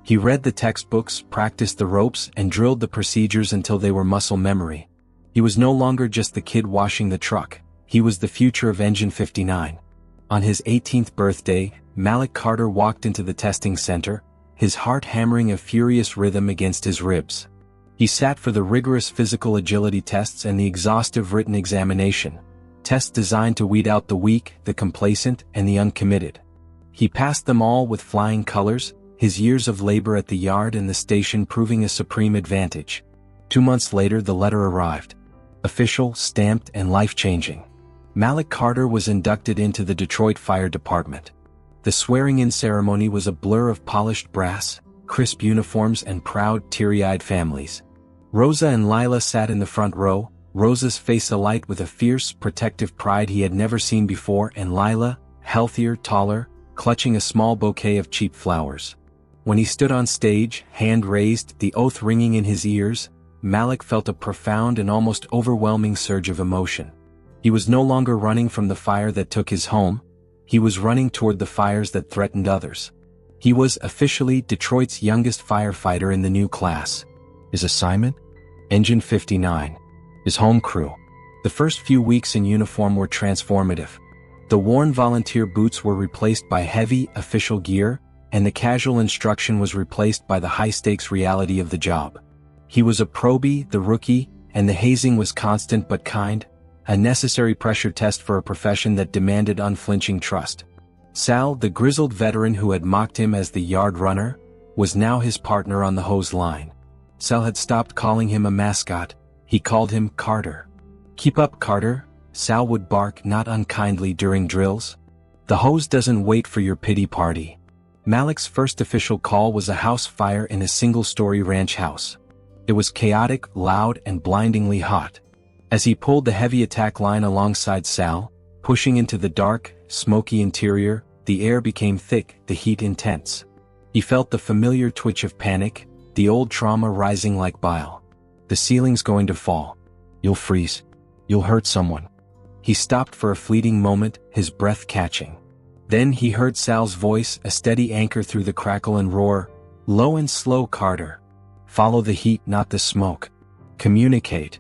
He read the textbooks, practiced the ropes, and drilled the procedures until they were muscle memory. He was no longer just the kid washing the truck, he was the future of Engine 59. On his 18th birthday, Malik Carter walked into the testing center, his heart hammering a furious rhythm against his ribs. He sat for the rigorous physical agility tests and the exhaustive written examination, tests designed to weed out the weak, the complacent, and the uncommitted. He passed them all with flying colors, his years of labor at the yard and the station proving a supreme advantage. 2 months later the letter arrived. Official, stamped, and life-changing. Malik Carter was inducted into the Detroit Fire Department. The swearing-in ceremony was a blur of polished brass, crisp uniforms, and proud, teary-eyed families. Rosa and Lila sat in the front row, Rosa's face alight with a fierce, protective pride he had never seen before, and Lila, healthier, taller, clutching a small bouquet of cheap flowers. When he stood on stage, hand raised, the oath ringing in his ears, Malik felt a profound and almost overwhelming surge of emotion. He was no longer running from the fire that took his home, he was running toward the fires that threatened others. He was officially Detroit's youngest firefighter in the new class. His assignment? Engine 59. His home crew. The first few weeks in uniform were transformative. The worn volunteer boots were replaced by heavy, official gear, and the casual instruction was replaced by the high-stakes reality of the job. He was a probie, the rookie, and the hazing was constant but kind, a necessary pressure test for a profession that demanded unflinching trust. Sal, the grizzled veteran who had mocked him as the yard runner, was now his partner on the hose line. Sal had stopped calling him a mascot, he called him Carter. "Keep up, Carter," Sal would bark not unkindly during drills. The hose doesn't wait for your pity party. Malik's first official call was a house fire in a single-story ranch house. It was chaotic, loud, and blindingly hot. As he pulled the heavy attack line alongside Sal, pushing into the dark, smoky interior, the air became thick, the heat intense. He felt the familiar twitch of panic, the old trauma rising like bile. The ceiling's going to fall. You'll freeze. You'll hurt someone. He stopped for a fleeting moment, his breath catching. Then he heard Sal's voice, a steady anchor through the crackle and roar. Low and slow, Carter. Follow the heat, not the smoke. Communicate.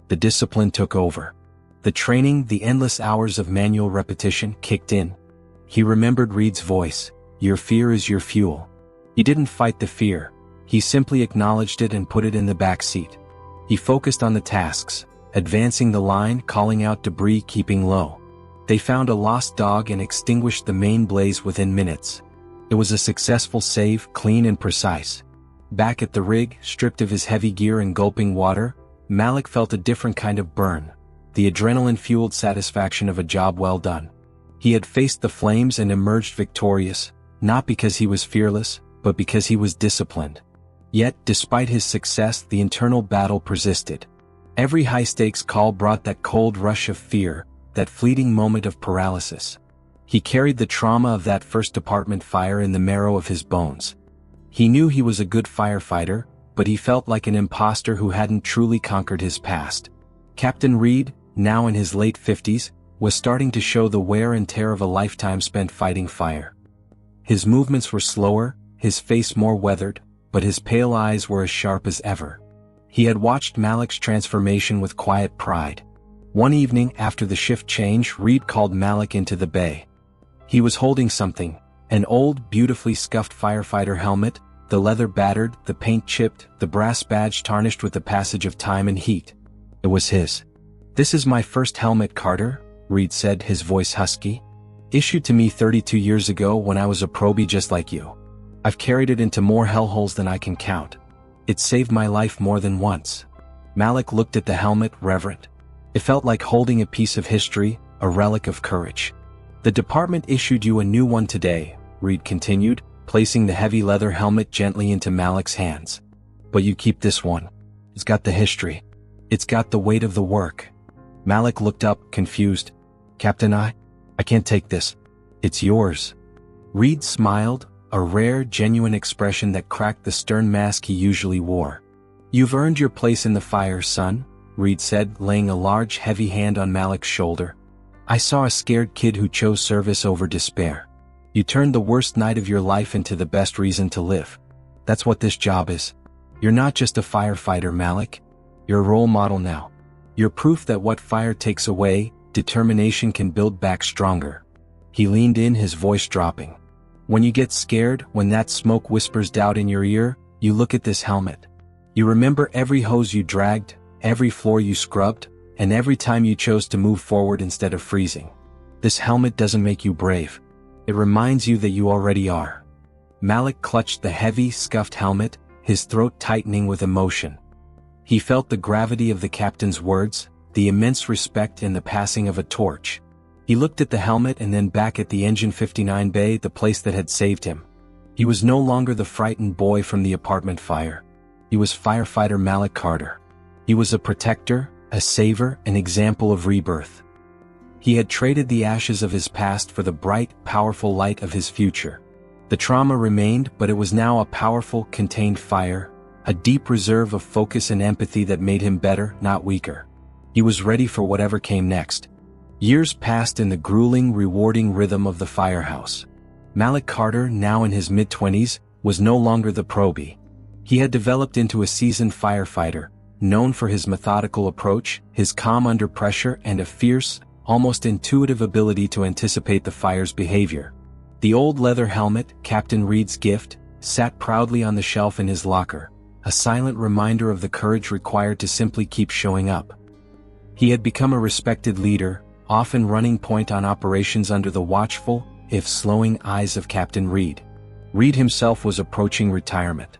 The discipline took over. The training, the endless hours of manual repetition, kicked in. He remembered Reed's voice. Your fear is your fuel. He didn't fight the fear. He simply acknowledged it and put it in the back seat. He focused on the tasks, advancing the line, calling out debris, keeping low. They found a lost dog and extinguished the main blaze within minutes. It was a successful save, clean and precise. Back at the rig, stripped of his heavy gear and gulping water, Malik felt a different kind of burn. The adrenaline-fueled satisfaction of a job well done. He had faced the flames and emerged victorious, not because he was fearless, but because he was disciplined. Yet, despite his success, the internal battle persisted. Every high-stakes call brought that cold rush of fear, that fleeting moment of paralysis. He carried the trauma of that first department fire in the marrow of his bones. He knew he was a good firefighter, but he felt like an imposter who hadn't truly conquered his past. Captain Reed, now in his late 50s, was starting to show the wear and tear of a lifetime spent fighting fire. His movements were slower, his face more weathered, but his pale eyes were as sharp as ever. He had watched Malik's transformation with quiet pride. One evening after the shift change, Reed called Malik into the bay. He was holding something, an old, beautifully scuffed firefighter helmet, the leather battered, the paint chipped, the brass badge tarnished with the passage of time and heat. It was his. This is my first helmet, Carter, Reed said, his voice husky. Issued to me 32 years ago when I was a probie just like you. I've carried it into more hellholes than I can count. It saved my life more than once. Malik looked at the helmet, reverent. It felt like holding a piece of history, a relic of courage. The department issued you a new one today, Reed continued, placing the heavy leather helmet gently into Malik's hands. But you keep this one. It's got the history. It's got the weight of the work. Malik looked up, confused. Captain, I can't take this. It's yours. Reed smiled, a rare, genuine expression that cracked the stern mask he usually wore. You've earned your place in the fire, son, Reed said, laying a large, heavy hand on Malik's shoulder. I saw a scared kid who chose service over despair. You turned the worst night of your life into the best reason to live. That's what this job is. You're not just a firefighter, Malik. You're a role model now. You're proof that what fire takes away, determination can build back stronger. He leaned in, his voice dropping. When you get scared, when that smoke whispers doubt in your ear, you look at this helmet. You remember every hose you dragged, every floor you scrubbed, and every time you chose to move forward instead of freezing. This helmet doesn't make you brave. It reminds you that you already are. Malik clutched the heavy, scuffed helmet, his throat tightening with emotion. He felt the gravity of the captain's words, the immense respect in the passing of a torch. He looked at the helmet and then back at the Engine 59 bay, the place that had saved him. He was no longer the frightened boy from the apartment fire. He was firefighter Malik Carter. He was a protector, a saver, an example of rebirth. He had traded the ashes of his past for the bright, powerful light of his future. The trauma remained, but it was now a powerful, contained fire, a deep reserve of focus and empathy that made him better, not weaker. He was ready for whatever came next. Years passed in the grueling, rewarding rhythm of the firehouse. Malik Carter, now in his mid-20s, was no longer the probie. He had developed into a seasoned firefighter, known for his methodical approach, his calm under pressure, and a fierce, almost intuitive ability to anticipate the fire's behavior. The old leather helmet, Captain Reed's gift, sat proudly on the shelf in his locker, a silent reminder of the courage required to simply keep showing up. He had become a respected leader, often running point on operations under the watchful, if slowing eyes of Captain Reed. Reed himself was approaching retirement.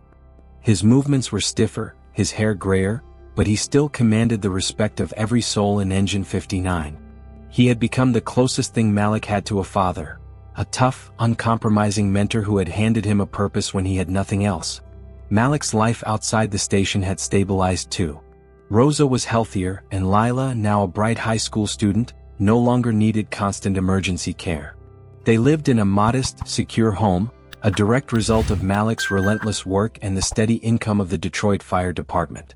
His movements were stiffer, his hair grayer, but he still commanded the respect of every soul in Engine 59. He had become the closest thing Malik had to a father, a tough, uncompromising mentor who had handed him a purpose when he had nothing else. Malik's life outside the station had stabilized too. Rosa was healthier, and Lila, now a bright high school student, no longer needed constant emergency care. They lived in a modest, secure home, a direct result of Malik's relentless work and the steady income of the Detroit Fire Department.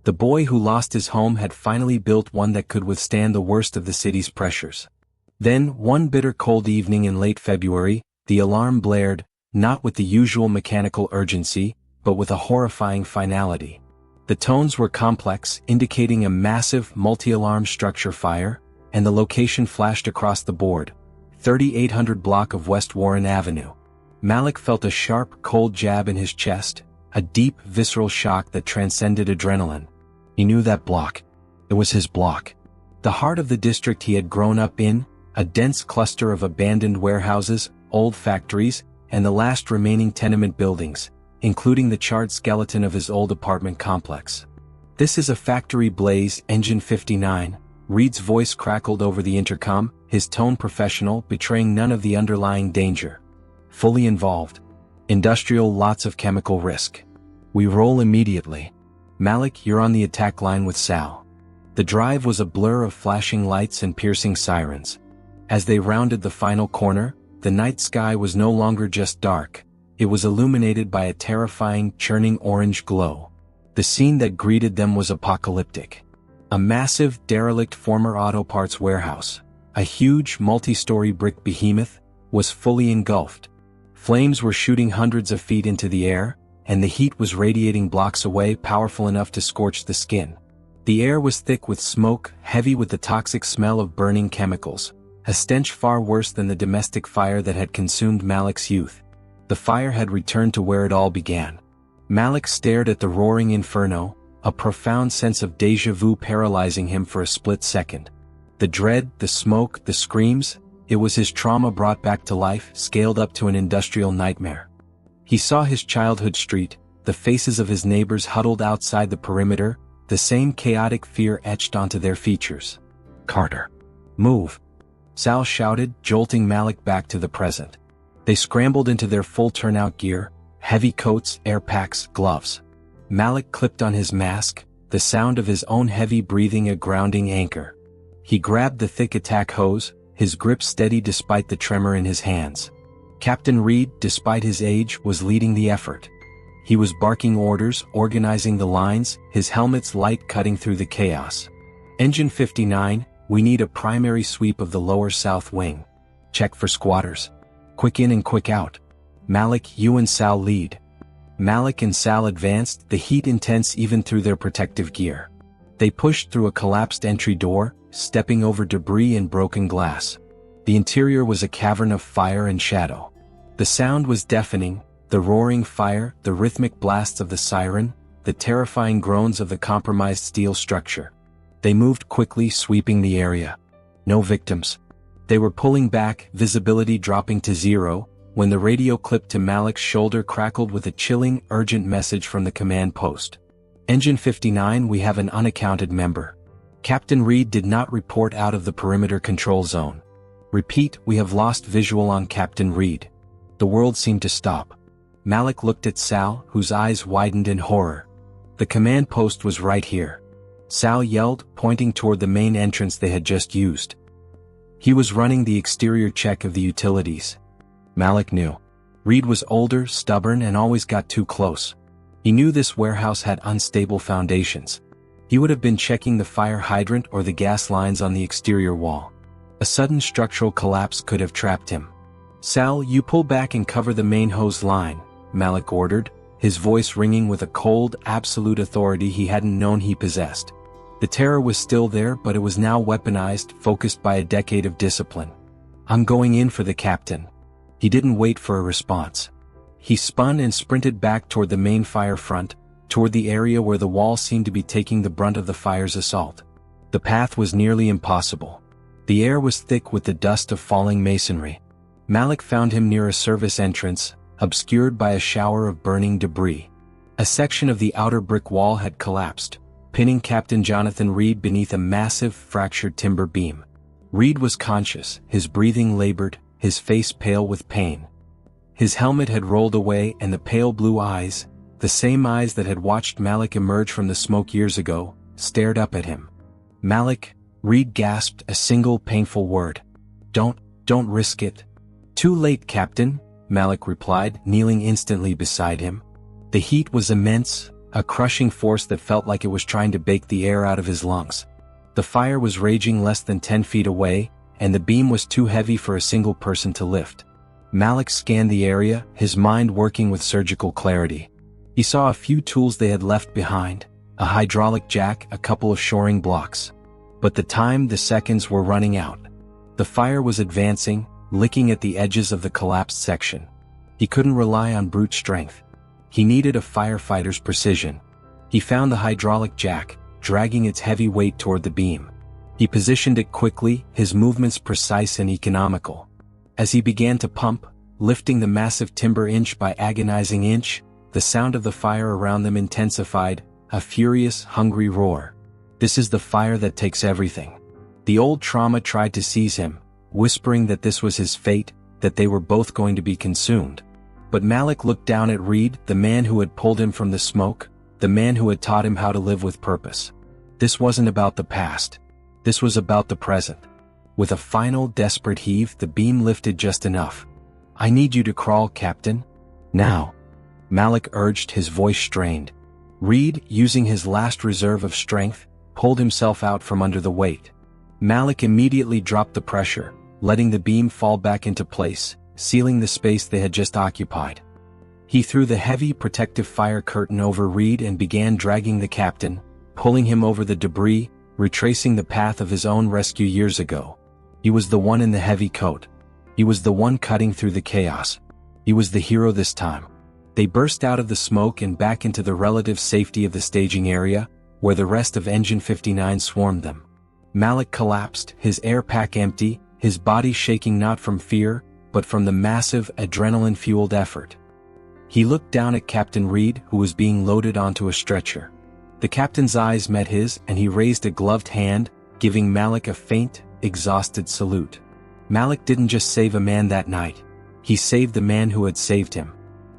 The boy who lost his home had finally built one that could withstand the worst of the city's pressures. Then, one bitter cold evening in late February, the alarm blared, not with the usual mechanical urgency, but with a horrifying finality. The tones were complex, indicating a massive, multi-alarm structure fire, and the location flashed across the board, 3800 block of West Warren Avenue. Malik felt a sharp, cold jab in his chest, a deep, visceral shock that transcended adrenaline. He knew that block. It was his block. The heart of the district he had grown up in, a dense cluster of abandoned warehouses, old factories, and the last remaining tenement buildings, including the charred skeleton of his old apartment complex. "This is a factory blaze, Engine 59, Reed's voice crackled over the intercom, his tone professional, betraying none of the underlying danger. "Fully involved. Industrial, lots of chemical risk. We roll immediately. Malik, you're on the attack line with Sal." The drive was a blur of flashing lights and piercing sirens. As they rounded the final corner, the night sky was no longer just dark. It was illuminated by a terrifying, churning orange glow. The scene that greeted them was apocalyptic. A massive, derelict former auto parts warehouse, a huge, multi-story brick behemoth, was fully engulfed. Flames were shooting hundreds of feet into the air, and the heat was radiating blocks away, powerful enough to scorch the skin. The air was thick with smoke, heavy with the toxic smell of burning chemicals, a stench far worse than the domestic fire that had consumed Malik's youth. The fire had returned to where it all began. Malik stared at the roaring inferno, a profound sense of déjà vu paralyzing him for a split second. The dread, the smoke, the screams, it was his trauma brought back to life, scaled up to an industrial nightmare. He saw his childhood street, the faces of his neighbors huddled outside the perimeter, the same chaotic fear etched onto their features. "Carter. Move!" Sal shouted, jolting Malik back to the present. They scrambled into their full turnout gear, heavy coats, air packs, gloves. Malik clipped on his mask, the sound of his own heavy breathing a grounding anchor. He grabbed the thick attack hose, his grip steady despite the tremor in his hands. Captain Reed, despite his age, was leading the effort. He was barking orders, organizing the lines, his helmet's light cutting through the chaos. "Engine 59, we need a primary sweep of the lower south wing. Check for squatters. Quick in and quick out. Malik, you and Sal lead." Malik and Sal advanced, the heat intense even through their protective gear. They pushed through a collapsed entry door, stepping over debris and broken glass. The interior was a cavern of fire and shadow. The sound was deafening, the roaring fire, the rhythmic blasts of the siren, the terrifying groans of the compromised steel structure. They moved quickly, sweeping the area. No victims. They were pulling back, visibility dropping to zero, when the radio clip to Malik's shoulder crackled with a chilling, urgent message from the command post. "Engine 59, we have an unaccounted member. Captain Reed did not report out of the perimeter control zone. Repeat, we have lost visual on Captain Reed." The world seemed to stop. Malik looked at Sal, whose eyes widened in horror. The command post was right here. Sal yelled, pointing toward the main entrance they had just used. He was running the exterior check of the utilities. Malik knew. Reed was older, stubborn, and always got too close. He knew this warehouse had unstable foundations. He would have been checking the fire hydrant or the gas lines on the exterior wall. A sudden structural collapse could have trapped him. "Sal, you pull back and cover the main hose line," Malik ordered, his voice ringing with a cold, absolute authority he hadn't known he possessed. The terror was still there, but it was now weaponized, focused by a decade of discipline. "I'm going in for the captain." He didn't wait for a response. He spun and sprinted back toward the main fire front, toward the area where the wall seemed to be taking the brunt of the fire's assault. The path was nearly impossible. The air was thick with the dust of falling masonry. Malik found him near a service entrance, obscured by a shower of burning debris. A section of the outer brick wall had collapsed, pinning Captain Jonathan Reed beneath a massive, fractured timber beam. Reed was conscious, his breathing labored, his face pale with pain. His helmet had rolled away and the pale blue eyes, the same eyes that had watched Malik emerge from the smoke years ago, stared up at him. "Malik," Reed gasped a single painful word. Don't risk it." "Too late, Captain," Malik replied, kneeling instantly beside him. The heat was immense, a crushing force that felt like it was trying to bake the air out of his lungs. The fire was raging less than 10 feet away, and the beam was too heavy for a single person to lift. Malik scanned the area, his mind working with surgical clarity. He saw a few tools they had left behind, a hydraulic jack, a couple of shoring blocks. But the seconds were running out. The fire was advancing, licking at the edges of the collapsed section. He couldn't rely on brute strength. He needed a firefighter's precision. He found the hydraulic jack, dragging its heavy weight toward the beam. He positioned it quickly, his movements precise and economical. As he began to pump, lifting the massive timber inch by agonizing inch, the sound of the fire around them intensified, a furious, hungry roar. This is the fire that takes everything. The old trauma tried to seize him, whispering that this was his fate, that they were both going to be consumed. But Malik looked down at Reed, the man who had pulled him from the smoke, the man who had taught him how to live with purpose. This wasn't about the past. This was about the present. With a final, desperate heave, the beam lifted just enough. "I need you to crawl, Captain. Now," Malik urged, his voice strained. Reed, using his last reserve of strength, pulled himself out from under the weight. Malik immediately dropped the pressure, letting the beam fall back into place, sealing the space they had just occupied. He threw the heavy protective fire curtain over Reed and began dragging the captain, pulling him over the debris, retracing the path of his own rescue years ago. He was the one in the heavy coat. He was the one cutting through the chaos. He was the hero this time. They burst out of the smoke and back into the relative safety of the staging area, where the rest of Engine 59 swarmed them. Malik collapsed, his air pack empty, his body shaking not from fear, but from the massive, adrenaline-fueled effort. He looked down at Captain Reed, who was being loaded onto a stretcher. The captain's eyes met his, and he raised a gloved hand, giving Malik a faint, exhausted salute. Malik didn't just save a man that night. He saved the man who had saved him.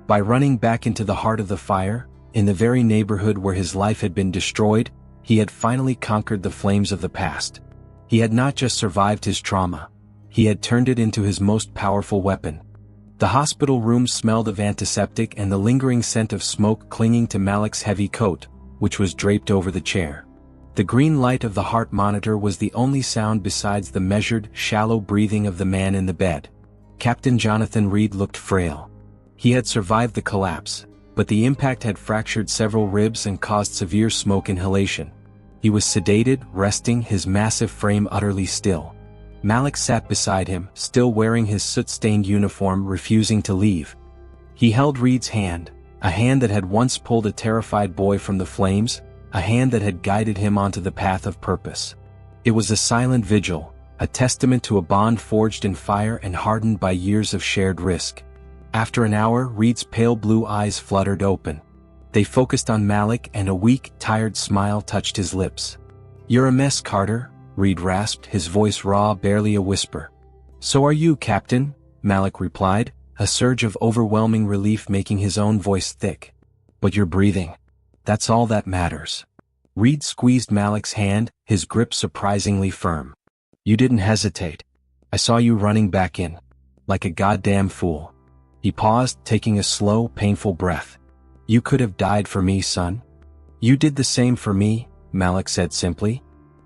By running back into the heart of the fire, in the very neighborhood where his life had been destroyed, he had finally conquered the flames of the past. He had not just survived his trauma. He had turned it into his most powerful weapon. The hospital room smelled of antiseptic and the lingering scent of smoke clinging to Malik's heavy coat, which was draped over the chair. The green light of the heart monitor was the only sound besides the measured, shallow breathing of the man in the bed. Captain Jonathan Reed looked frail. He had survived the collapse, but the impact had fractured several ribs and caused severe smoke inhalation. He was sedated, resting, his massive frame utterly still. Malik sat beside him, still wearing his soot-stained uniform, refusing to leave. He held Reed's hand, a hand that had once pulled a terrified boy from the flames, a hand that had guided him onto the path of purpose. It was a silent vigil, a testament to a bond forged in fire and hardened by years of shared risk. After an hour, Reed's pale blue eyes fluttered open. They focused on Malik, and a weak, tired smile touched his lips. "You're a mess, Carter," Reed rasped, his voice raw, barely a whisper. "So are you, Captain," Malik replied, a surge of overwhelming relief making his own voice thick. "But you're breathing. That's all that matters." Reed squeezed Malik's hand, his grip surprisingly firm. "You didn't hesitate. I saw you running back in. Like a goddamn fool." He paused, taking a slow, painful breath. "You could have died for me, son." "You did the same for me," Malik said simply.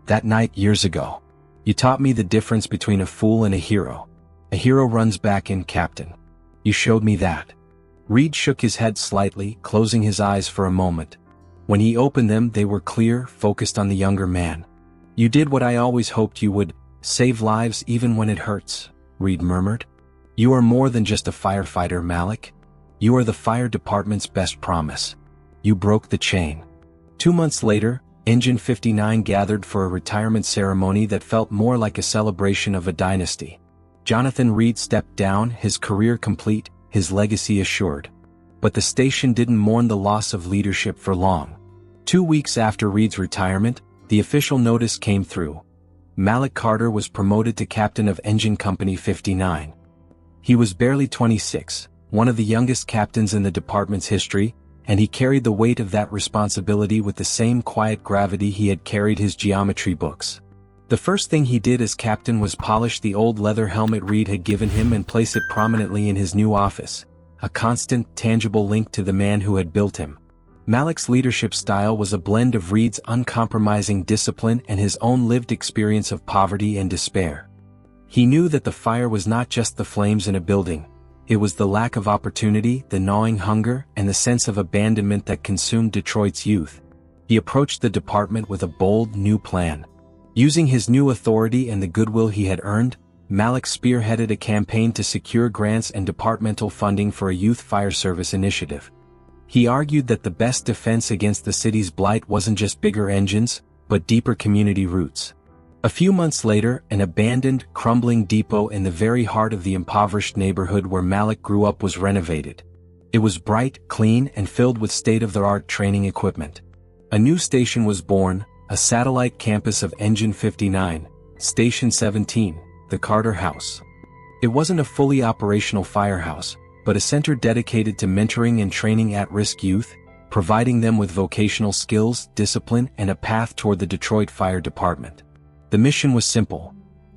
"That night years ago. You taught me the difference between a fool and a hero. A hero runs back in, Captain. You showed me that." Reed shook his head slightly, closing his eyes for a moment. When he opened them, they were clear, focused on the younger man. "You did what I always hoped you would, save lives even when it hurts," Reed murmured. "You are more than just a firefighter, Malik. You are the fire department's best promise. You broke the chain." 2 months later, Engine 59 gathered for a retirement ceremony that felt more like a celebration of a dynasty. Jonathan Reed stepped down, his career complete, his legacy assured. But the station didn't mourn the loss of leadership for long. 2 weeks after Reed's retirement, the official notice came through. Malik Carter was promoted to captain of Engine Company 59. He was barely 26, one of the youngest captains in the department's history, and he carried the weight of that responsibility with the same quiet gravity he had carried his geometry books. The first thing he did as captain was polish the old leather helmet Reed had given him and place it prominently in his new office, a constant, tangible link to the man who had built him. Malik's leadership style was a blend of Reed's uncompromising discipline and his own lived experience of poverty and despair. He knew that the fire was not just the flames in a building, it was the lack of opportunity, the gnawing hunger, and the sense of abandonment that consumed Detroit's youth. He approached the department with a bold, new plan. Using his new authority and the goodwill he had earned, Malik spearheaded a campaign to secure grants and departmental funding for a youth fire service initiative. He argued that the best defense against the city's blight wasn't just bigger engines, but deeper community roots. A few months later, an abandoned, crumbling depot in the very heart of the impoverished neighborhood where Malik grew up was renovated. It was bright, clean, and filled with state-of-the-art training equipment. A new station was born, a satellite campus of Engine 59, Station 17, the Carter House. It wasn't a fully operational firehouse, but a center dedicated to mentoring and training at-risk youth, providing them with vocational skills, discipline, and a path toward the Detroit Fire Department. The mission was simple: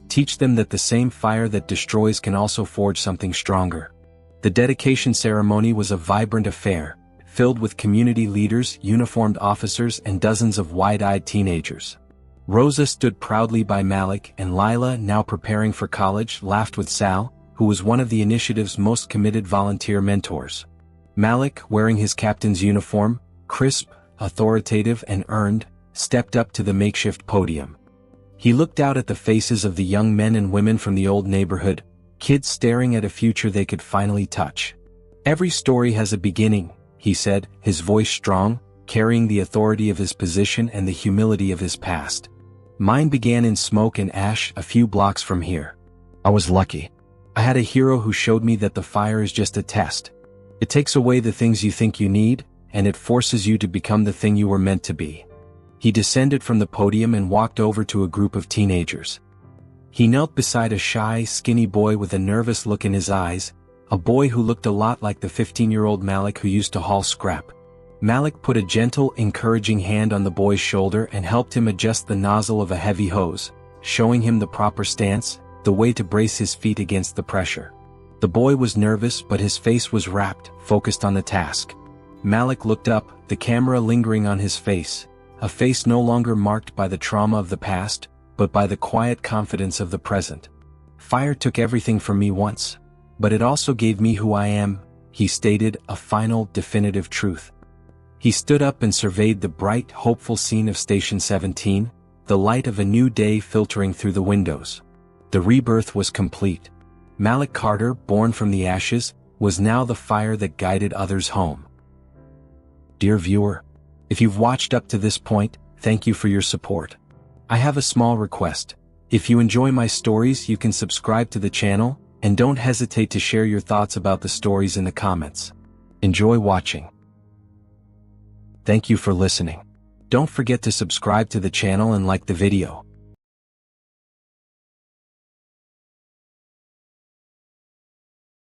teach them that the same fire that destroys can also forge something stronger. The dedication ceremony was a vibrant affair, filled with community leaders, uniformed officers, and dozens of wide-eyed teenagers. Rosa stood proudly by Malik, and Lila, now preparing for college, laughed with Sal, who was one of the initiative's most committed volunteer mentors. Malik, wearing his captain's uniform, crisp, authoritative, and earned, stepped up to the makeshift podium. He looked out at the faces of the young men and women from the old neighborhood, kids staring at a future they could finally touch. "Every story has a beginning," he said, his voice strong, carrying the authority of his position and the humility of his past. "Mine began in smoke and ash a few blocks from here. I was lucky. I had a hero who showed me that the fire is just a test. It takes away the things you think you need, and it forces you to become the thing you were meant to be." He descended from the podium and walked over to a group of teenagers. He knelt beside a shy, skinny boy with a nervous look in his eyes, a boy who looked a lot like the 15-year-old Malik who used to haul scrap. Malik put a gentle, encouraging hand on the boy's shoulder and helped him adjust the nozzle of a heavy hose, showing him the proper stance, the way to brace his feet against the pressure. The boy was nervous, but his face was rapt, focused on the task. Malik looked up, the camera lingering on his face, a face no longer marked by the trauma of the past, but by the quiet confidence of the present. "Fire took everything from me once, but it also gave me who I am," he stated, a final, definitive truth. He stood up and surveyed the bright, hopeful scene of Station 17, the light of a new day filtering through the windows. The rebirth was complete. Malik Carter, born from the ashes, was now the fire that guided others home. Dear viewer, if you've watched up to this point, thank you for your support. I have a small request. If you enjoy my stories, you can subscribe to the channel, and don't hesitate to share your thoughts about the stories in the comments. Enjoy watching. Thank you for listening. Don't forget to subscribe to the channel and like the video.